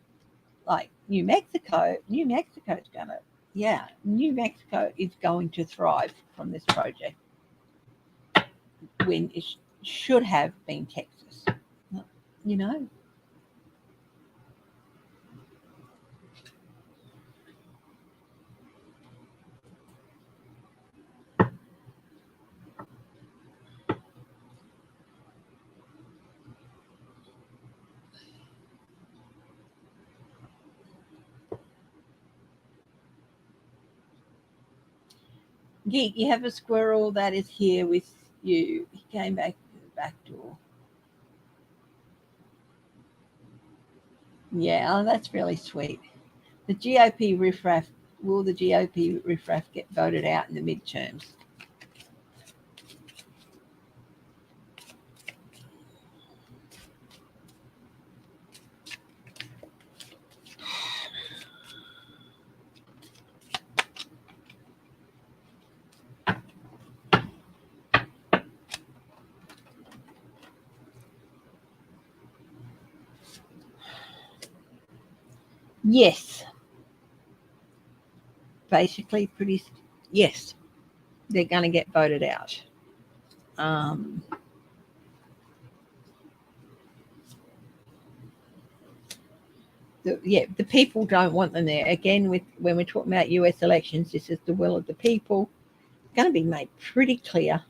like New Mexico is going to thrive from this project when it should have been Texas, Geek, you have a squirrel that is here with you. He came back to the back door. Yeah, that's really sweet. The GOP riffraff, will the GOP riffraff get voted out in the midterms? Yes. Basically, yes, they're going to get voted out. The people don't want them there. Again, when we're talking about US elections, this is the will of the people. It's going to be made pretty clear.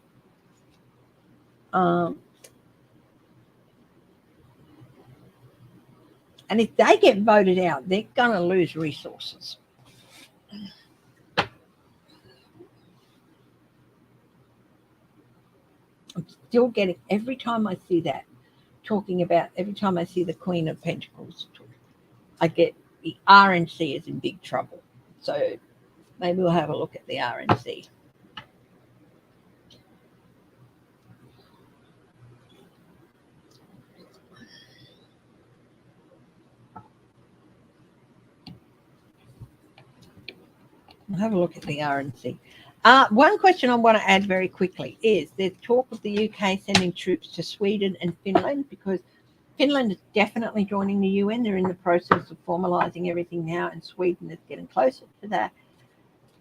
And if they get voted out, they're going to lose resources. I'm still getting, every time I see that, every time I see the Queen of Pentacles, I get the RNC is in big trouble. So maybe we'll have a look at the RNC. We'll have a look at the RNC. One question I want to add very quickly is there's talk of the UK sending troops to Sweden and Finland, because Finland is definitely joining the UN. They're in the process of formalising everything now, and Sweden is getting closer to that.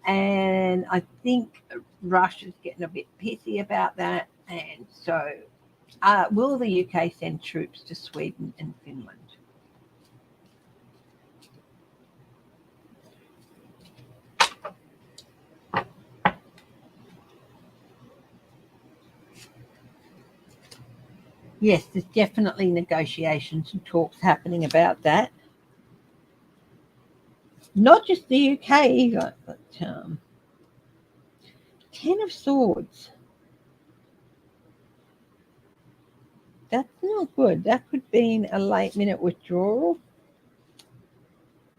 And I think Russia's getting a bit pissy about that. And so will the UK send troops to Sweden and Finland? Yes, there's definitely negotiations and talks happening about that. Not just the UK either, but 10 of Swords. That's not good. That could be a late minute withdrawal.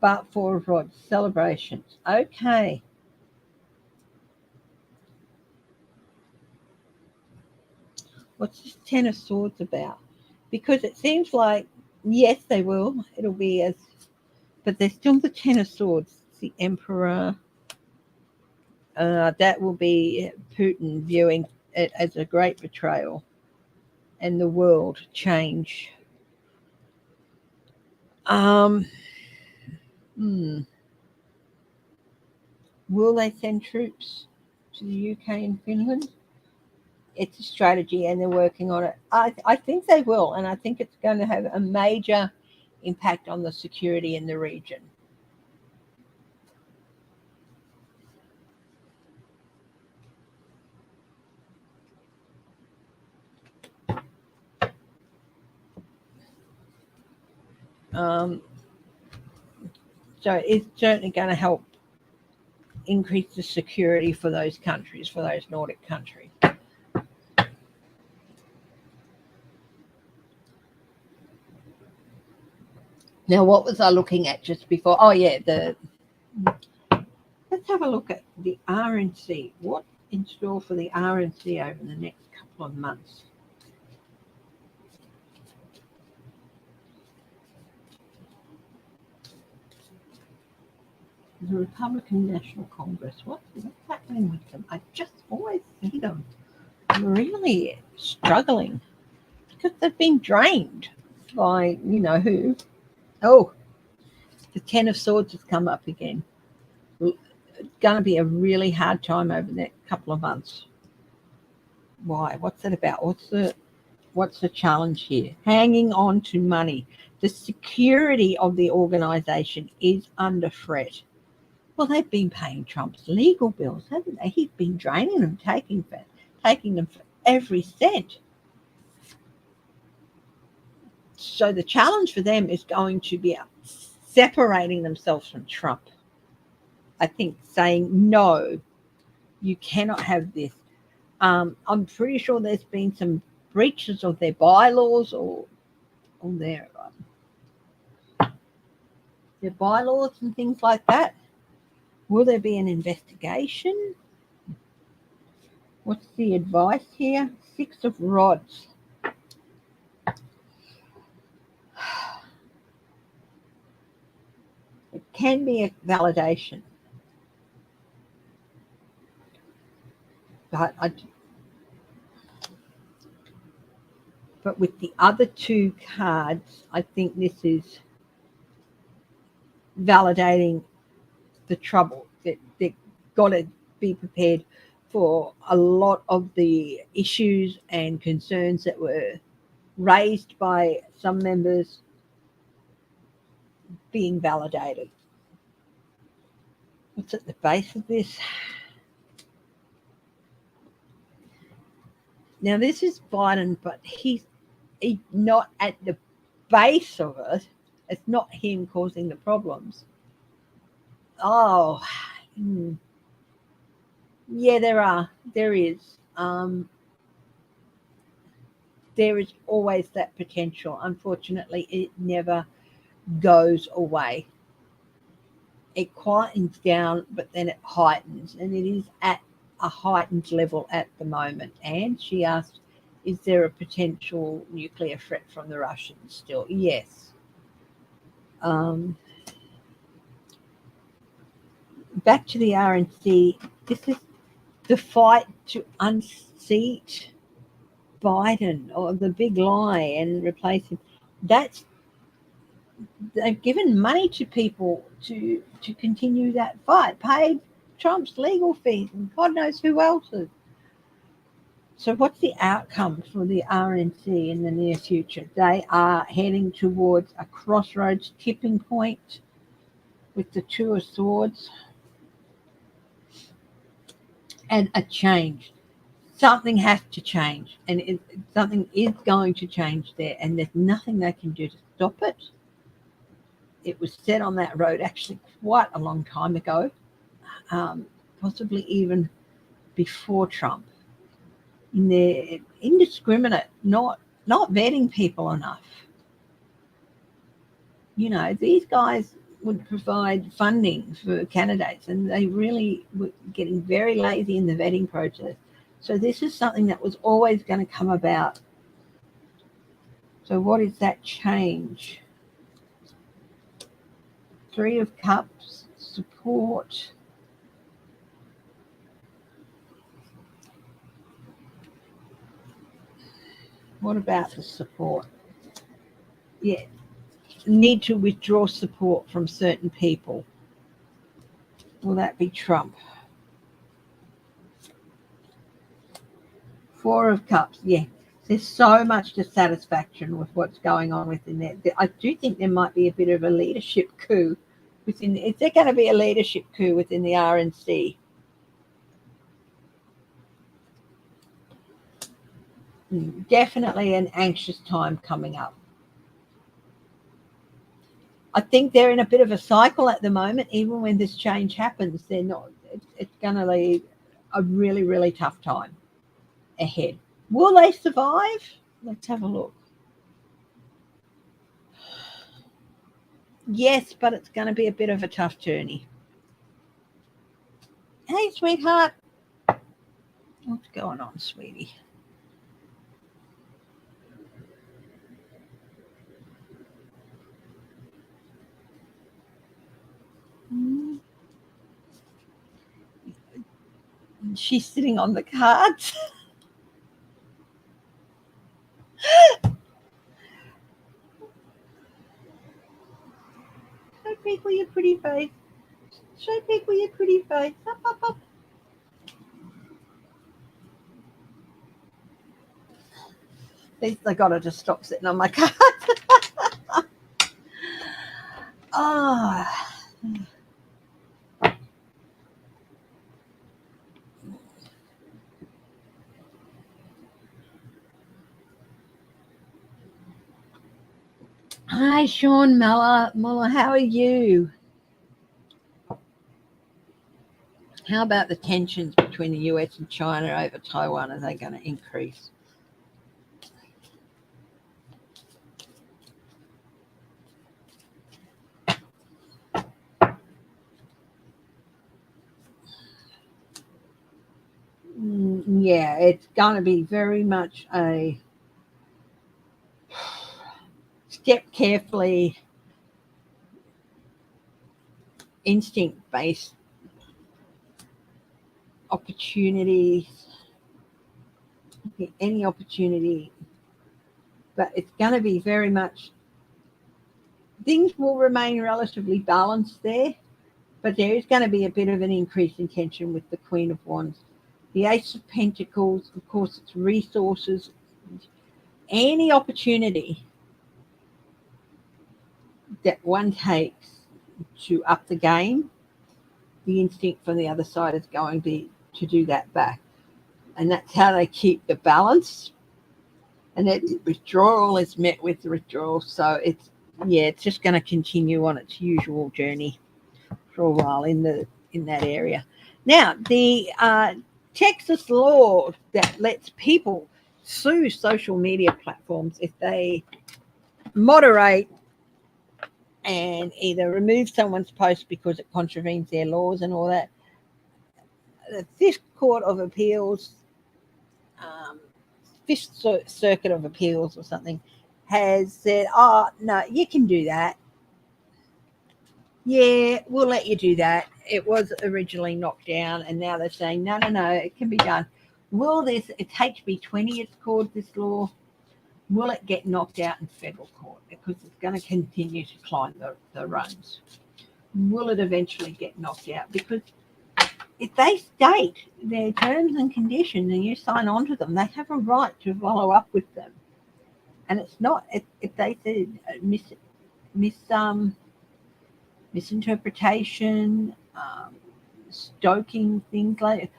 But 4 of Rods, celebrations. Okay. What's this 10 of Swords about? Because it seems like, yes, they will. It'll be as, but there's still the 10 of Swords. It's the Emperor. That will be Putin viewing it as a great betrayal and the world change. Will they send troops to the UK and Finland? It's a strategy and they're working on it. I think they will, and I think it's going to have a major impact on the security in the region. So it's certainly going to help increase the security for those countries, for those Nordic countries. Now, what was I looking at just before? Oh, yeah, let's have a look at the RNC. What's in store for the RNC over the next couple of months? The Republican National Congress. What's happening with them? I just always see them really struggling because they've been drained by, you know who. Oh, the 10 of Swords has come up again. It's going to be a really hard time over the next couple of months. Why? What's that about? What's the challenge here? Hanging on to money. The security of the organisation is under threat. Well, they've been paying Trump's legal bills, haven't they? He's been draining them, taking them for every cent. So the challenge for them is going to be separating themselves from Trump. I think saying, no, you cannot have this. I'm pretty sure there's been some breaches of their bylaws or their bylaws and things like that. Will there be an investigation? What's the advice here? 6 of Rods. It can be a validation. But with the other 2 cards, I think this is validating the trouble. That they've got to be prepared for a lot of the issues and concerns that were raised by some members being validated. What's at the base of this? Now, this is Biden, but he's not at the base of it. It's not him causing the problems. Oh, yeah, there is. There is always that potential. Unfortunately, it never goes away. It quietens down, but then it heightens, and it is at a heightened level at the moment. And she asked, is there a potential nuclear threat from the Russians still? Yes. Back to the RNC, this is the fight to unseat Biden, or the big lie, and replace him. They've given money to people to continue that fight, paid Trump's legal fees, and God knows who else is. So what's the outcome for the RNC in the near future? They are heading towards a crossroads tipping point with the Two of Swords and a change. Something has to change, and something is going to change there, and there's nothing they can do to stop it. It was set on that road actually quite a long time ago, possibly even before Trump. And they're indiscriminate, not vetting people enough. You know, these guys would provide funding for candidates, and they really were getting very lazy in the vetting process. So this is something that was always going to come about. So what is that change? Three of Cups, support. What about the support? Yeah, need to withdraw support from certain people. Will that be Trump? Four of Cups, yeah. There's so much dissatisfaction with what's going on within there. I do think there might be a bit of a leadership coup within. Is there going to be a leadership coup within the RNC? Definitely an anxious time coming up. I think they're in a bit of a cycle at the moment. Even when this change happens, they're not. It's going to leave a really, really tough time ahead. Will they survive? Let's have a look. Yes, but it's going to be a bit of a tough journey. Hey, sweetheart. What's going on, sweetie? She's sitting on the cards. Show people your pretty face. Show people your pretty face. Up, up, up. I got her to stop sitting on my cards. Oh. Hi, Sean Muller. How are you? How about the tensions between the US and China over Taiwan? Are they going to increase? Yeah, it's going to be very much a step carefully, instinct-based opportunities. Any opportunity, but it's going to be very much, things will remain relatively balanced there, but there is going to be a bit of an increase in tension with the Queen of Wands. The Ace of Pentacles, of course, it's resources. Any opportunity that one takes to up the game, the instinct from the other side is going to be to do that back. And that's how they keep the balance. And that withdrawal is met with the withdrawal. So it's just going to continue on its usual journey for a while in that area. Now, the Texas law that lets people sue social media platforms if they moderate and either remove someone's post because it contravenes their laws and all that. The Fifth Court of Appeals, Fifth Circuit of Appeals or something, has said, oh, no, you can do that. Yeah, we'll let you do that. It was originally knocked down, and now they're saying, no, it can be done. Will this, it's HB 20, it's called, this law, will it get knocked out in federal court? Because it's going to continue to climb the runs. Will it eventually get knocked out? Because if they state their terms and conditions and you sign on to them, they have a right to follow up with them. And it's not, if they said misinterpretation, stoking things like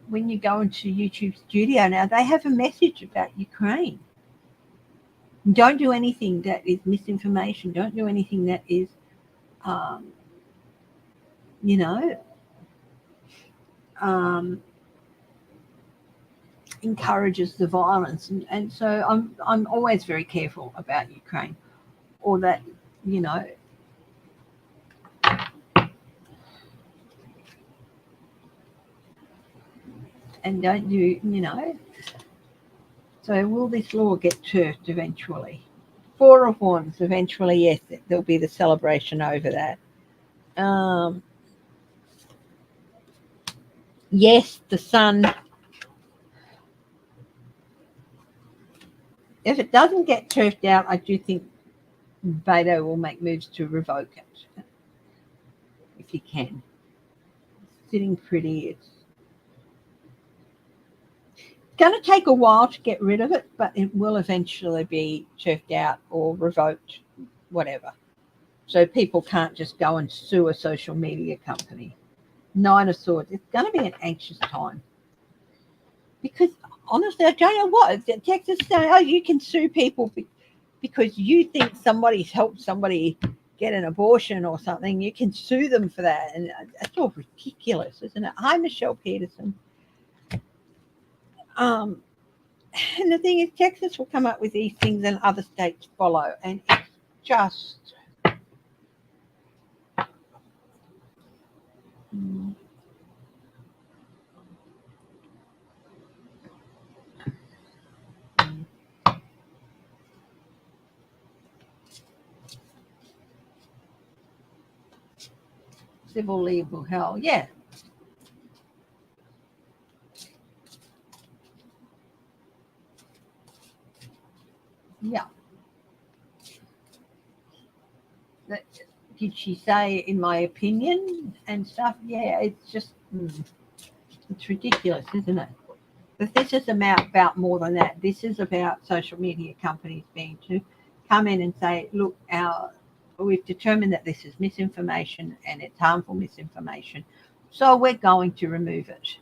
when you go into YouTube Studio now, they have a message about Ukraine. Don't do anything that is misinformation. Don't do anything that is, encourages the violence. And so I'm always very careful about Ukraine, or that, and don't do, So will this law get turfed eventually? Four of Wands, eventually, yes, there'll be the celebration over that. Yes, the Sun. If it doesn't get turfed out, I do think Beto will make moves to revoke it, if he can. It's sitting pretty. It's going to take a while to get rid of it, but it will eventually be turfed out or revoked, whatever. So people can't just go and sue a social media company. Nine of Swords. It's going to be an anxious time. Because honestly, I don't know what. Texas saying, oh, you can sue people because you think somebody's helped somebody get an abortion or something. You can sue them for that. And that's all ridiculous, isn't it? Hi, Michelle Peterson. And the thing is, Texas will come up with these things and other states follow. And it's just... Civil legal hell, yeah. Yeah. Did she say, in my opinion and stuff? Yeah, it's just, it's ridiculous, isn't it? But this is about more than that. This is about social media companies being to come in and say, look, we've determined that this is misinformation and it's harmful misinformation, so we're going to remove it.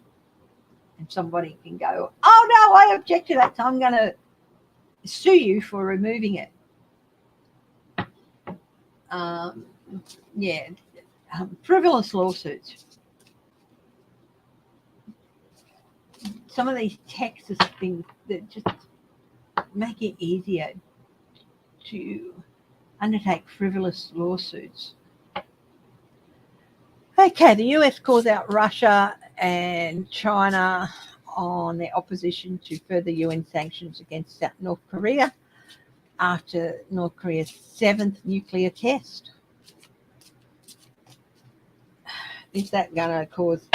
And somebody can go, oh, no, I object to that, so I'm going to sue you for removing it. Frivolous lawsuits. Some of these Texas things that just make it easier to undertake frivolous lawsuits. Okay, the US calls out Russia and China on their opposition to further UN sanctions against North Korea after North Korea's 7th nuclear test. Is that going to cause...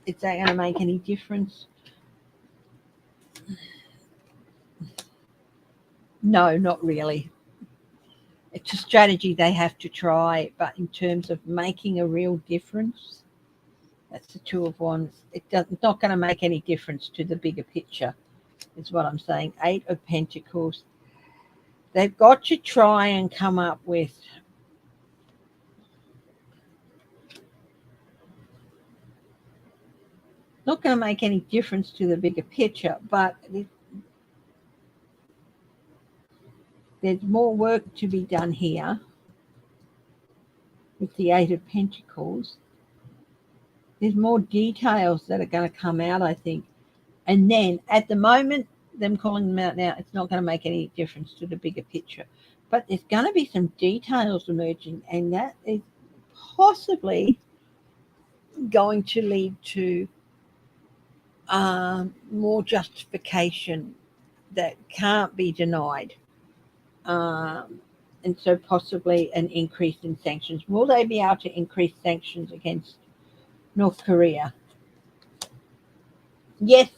Is that going to make any difference? No, not really. It's a strategy they have to try, but in terms of making a real difference, that's the Two of Wands. It's not going to make any difference to the bigger picture, is what I'm saying. Eight of Pentacles. They've got to try and come up with Not going to make any difference to the bigger picture, but there's more work to be done here with the Eight of Pentacles. There's more details that are going to come out, I think. And then at the moment, them calling them out now, it's not going to make any difference to the bigger picture. But there's going to be some details emerging, and that is possibly going to lead to more justification that can't be denied. And so possibly an increase in sanctions. Will they be able to increase sanctions against North Korea? Yes,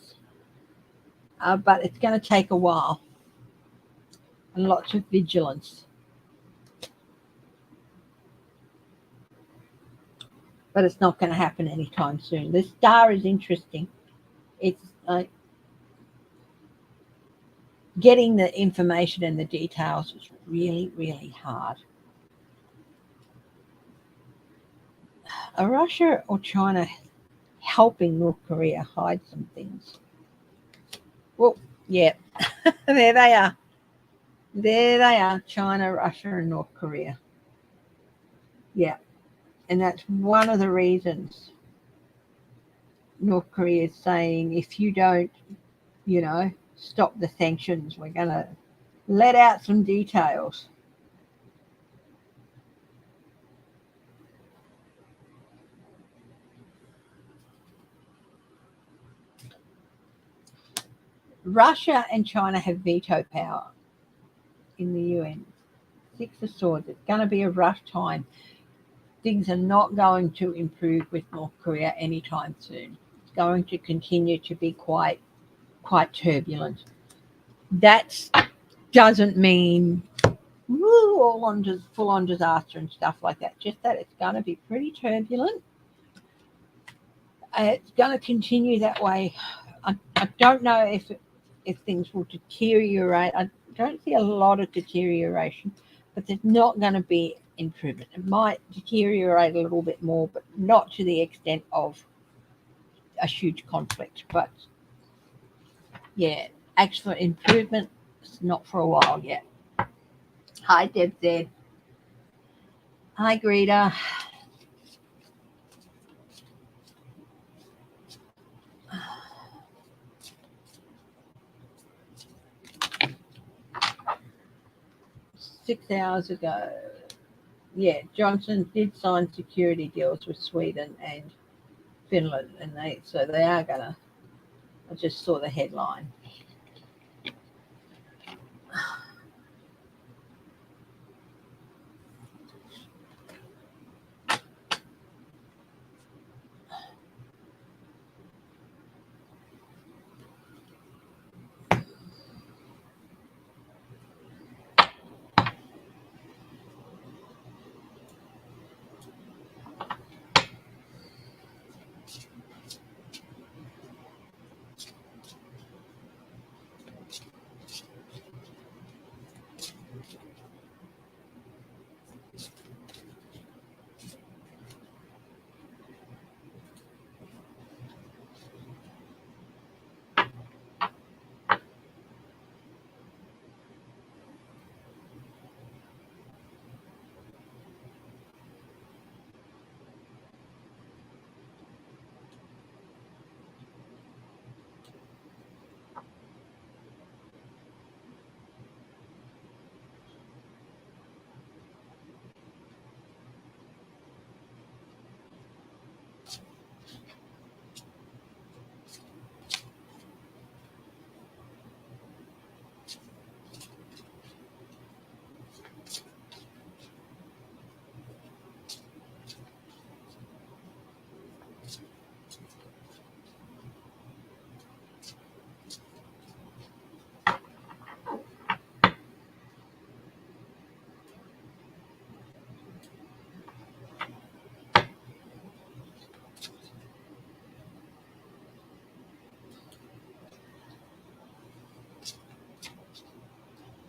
but it's going to take a while and lots of vigilance. But it's not going to happen anytime soon. The star is interesting. It's getting the information and the details is really, really hard. Are Russia or China helping North Korea hide some things? Well, yeah, there they are. There they are, China, Russia, and North Korea. Yeah, and that's one of the reasons North Korea is saying, if you don't, stop the sanctions, we're going to let out some details. Russia and China have veto power in the UN. Six of Swords. It's going to be a rough time. Things are not going to improve with North Korea anytime soon. It's going to continue to be quite turbulent. That doesn't mean full on disaster and stuff like that. Just that it's going to be pretty turbulent. It's going to continue that way. I don't know if things will deteriorate. I don't see a lot of deterioration, but there's not going to be improvement. It might deteriorate a little bit more, but not to the extent of a huge conflict. But yeah, actual improvement is not for a while yet. Hi, Deb Z. Hi, Greta. Six hours ago, yeah, Johnson did sign security deals with Sweden and Finland, and they are gonna. I just saw the headline.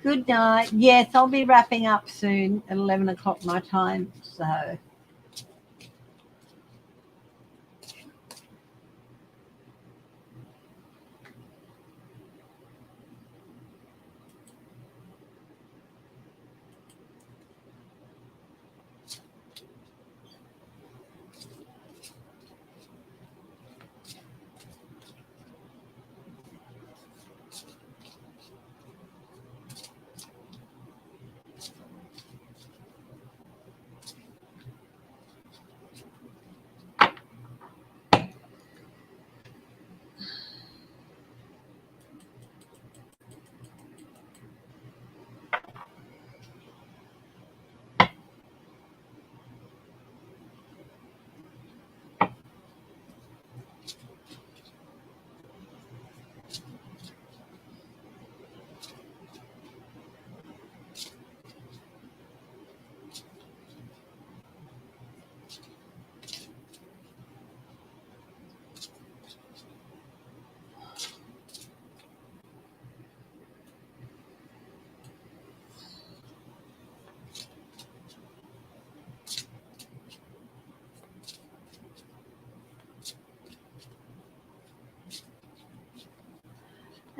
Good night. Yes, I'll be wrapping up soon at 11 o'clock my time. So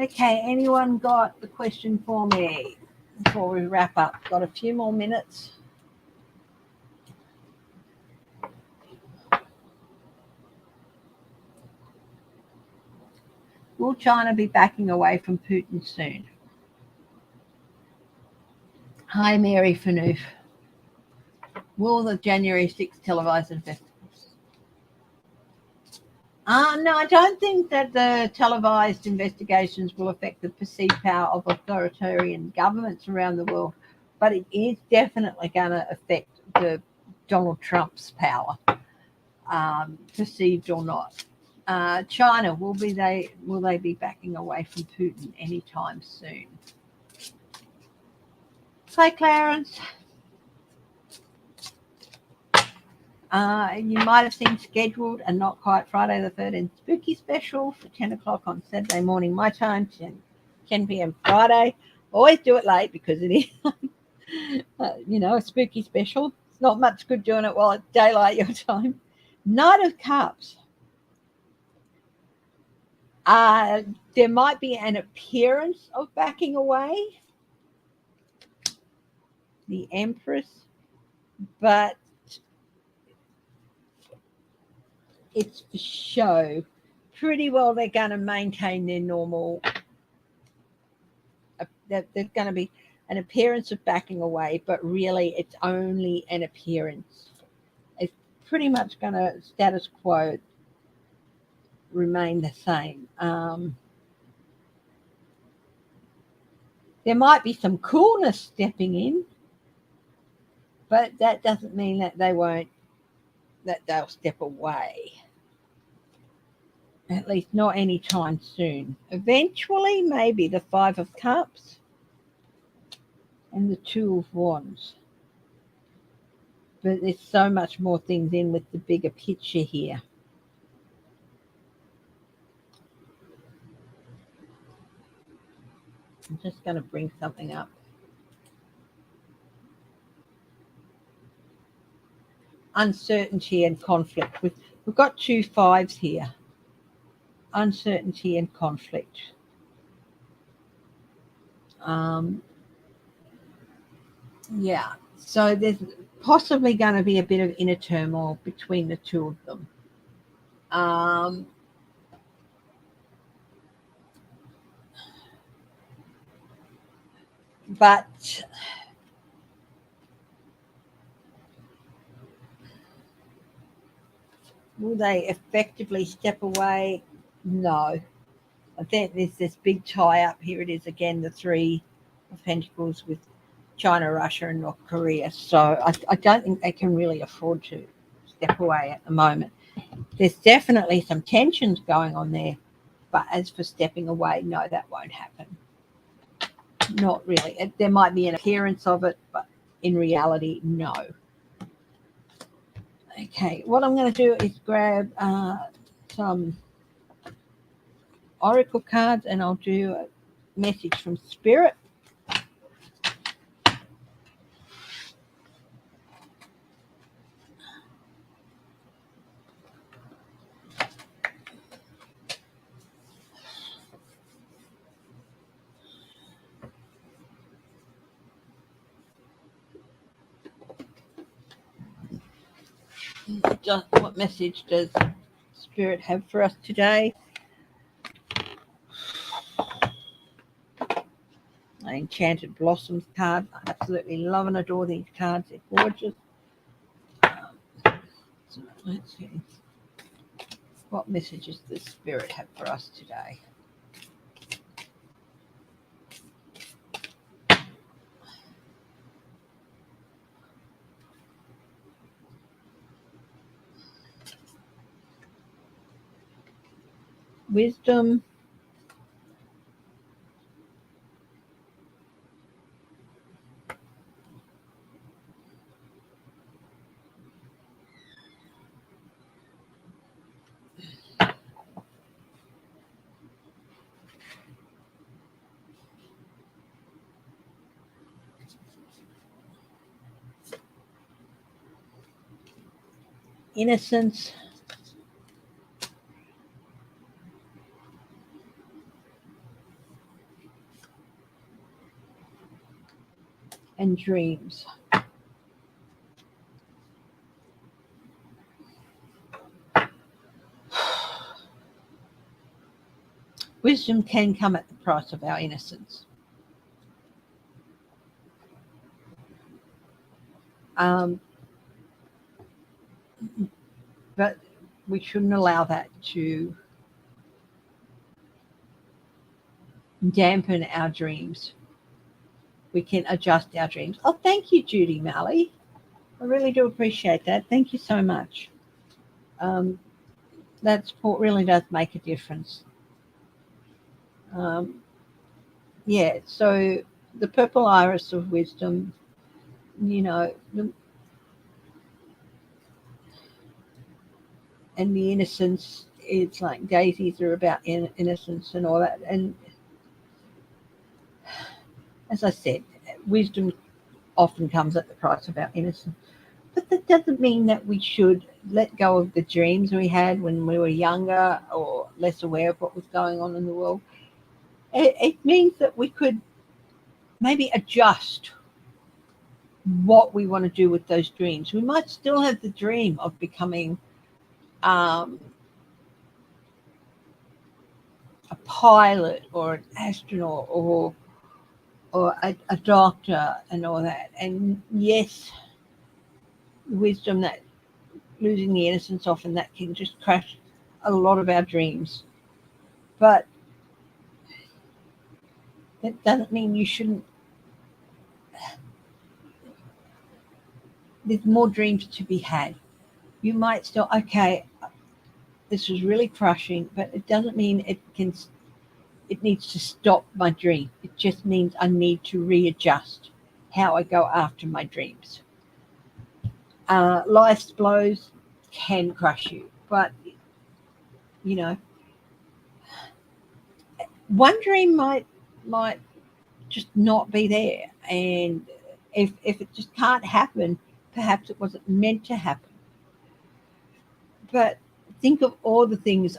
Okay, anyone got the question for me before we wrap up? Got a few more minutes. Will China be backing away from Putin soon? Hi, Mary Fanoof. Will the January 6th televised festivals? No, I don't think that the televised investigations will affect the perceived power of authoritarian governments around the world, but it is definitely going to affect the Donald Trump's power, perceived or not. China, will they be backing away from Putin anytime soon? Hi, Clarence. You might have seen scheduled and not quite Friday the 13th spooky special for 10 o'clock on Saturday morning, my time, 10 p.m. Friday. Always do it late because it is, a spooky special. It's not much good doing it while it's daylight your time. Knight of Cups. There might be an appearance of backing away. The Empress. But it's for show. Pretty well they're going to maintain their normal. There's going to be an appearance of backing away, but really it's only an appearance. It's pretty much going to status quo remain the same. There might be some coolness stepping in, but that doesn't mean that they'll step away. At least not anytime soon. Eventually, maybe the Five of Cups and the Two of Wands. But there's so much more things in with the bigger picture here. I'm just going to bring something up. Uncertainty and conflict. We've got 2 5s here. Uncertainty and conflict. Yeah, so there's possibly going to be a bit of inner turmoil between the two of them. But will they effectively step away? No. I think there's this big tie-up. Here it is again, the 3 of Pentacles with China, Russia, and North Korea. So I don't think they can really afford to step away at the moment. There's definitely some tensions going on there. But as for stepping away, no, that won't happen. Not really. There might be an appearance of it, but in reality, no. Okay, what I'm going to do is grab some oracle cards and I'll do a message from Spirit. Just what message does Spirit have for us today? An Enchanted Blossoms card. I absolutely love and adore these cards. They're gorgeous. So let's see. What messages does Spirit have for us today? Wisdom. Innocence. and dreams. Wisdom can come at the price of our innocence. But we shouldn't allow that to dampen our dreams. We can adjust our dreams. Oh, thank you, Judy Malley. I really do appreciate that. Thank you so much. That support really does make a difference. Yeah, so the purple iris of wisdom, and the innocence, it's like daisies are about innocence and all that. And as I said, wisdom often comes at the price of our innocence. But that doesn't mean that we should let go of the dreams we had when we were younger or less aware of what was going on in the world. It means that we could maybe adjust what we want to do with those dreams. We might still have the dream of becoming a pilot or an astronaut or a doctor and all that. And yes, wisdom, that losing the innocence often, that can just crash a lot of our dreams. But that doesn't mean you shouldn't. There's more dreams to be had. You might still, okay, this was really crushing, but it doesn't mean it needs to stop my dream. It just means I need to readjust how I go after my dreams. Life's blows can crush you, but one dream might just not be there, and if it just can't happen, perhaps it wasn't meant to happen. But think of all the things.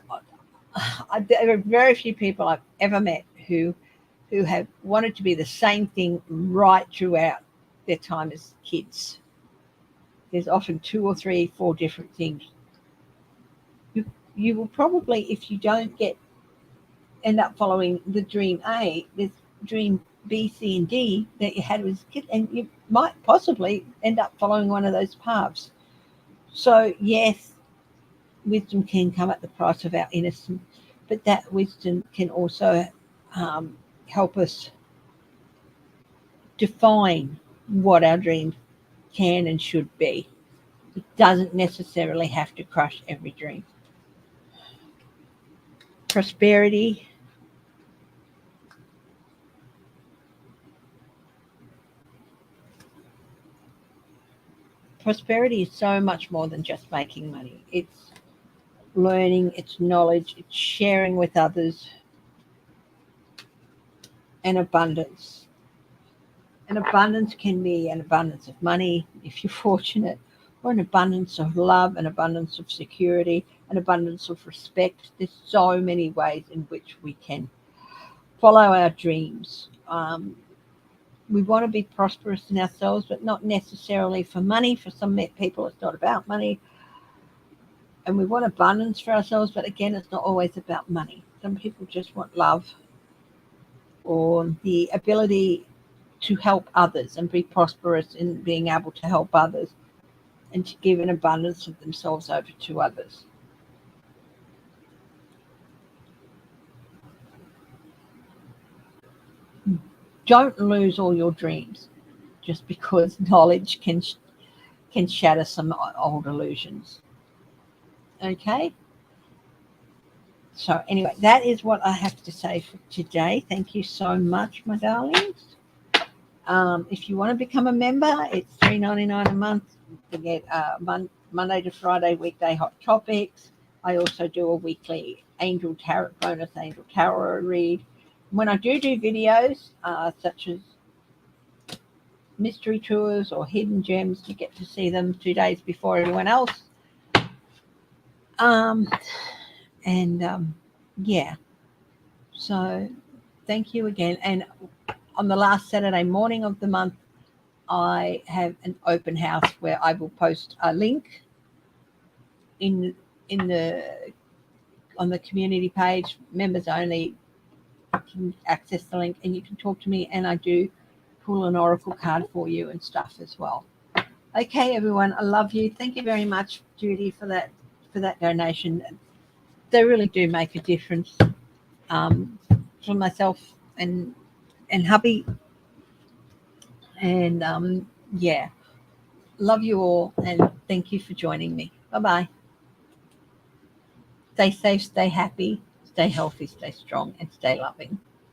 There are very few people I've ever met who have wanted to be the same thing right throughout their time as kids. There's often 2 or 3, 4 different things. You will probably, if you don't end up following the dream A, there's dream B, C, and D that you had as a kid, and you might possibly end up following one of those paths. So yes, wisdom can come at the price of our innocence, but that wisdom can also help us define what our dreams can and should be. It doesn't necessarily have to crush every dream. Prosperity. Prosperity is so much more than just making money. It's learning, it's knowledge, it's sharing with others, and abundance. An abundance can be an abundance of money, if you're fortunate, or an abundance of love, an abundance of security, an abundance of respect. There's so many ways in which we can follow our dreams. We want to be prosperous in ourselves, but not necessarily for money. For some people, it's not about money. And we want abundance for ourselves, but again, it's not always about money. Some people just want love or the ability to help others and be prosperous in being able to help others and to give an abundance of themselves over to others. Don't lose all your dreams just because knowledge can shatter some old illusions. Okay? So anyway, that is what I have to say for today. Thank you so much, my darlings. If you want to become a member, it's $3.99 a month to get Monday to Friday weekday hot topics. I also do a weekly angel tarot bonus, angel tarot read. When I do videos, such as mystery tours or hidden gems, you get to see them 2 days before everyone else. Yeah. So thank you again. And on the last Saturday morning of the month, I have an open house where I will post a link in the on the community page, members only can access the link, and you can talk to me, and I do pull an oracle card for you and stuff as well. Okay, everyone, I love you. Thank you very much, Judy, for that donation. They really do make a difference for myself and hubby. And yeah, love you all, and thank you for joining me. Bye-bye. Stay safe, stay happy, stay healthy, stay strong, and stay loving.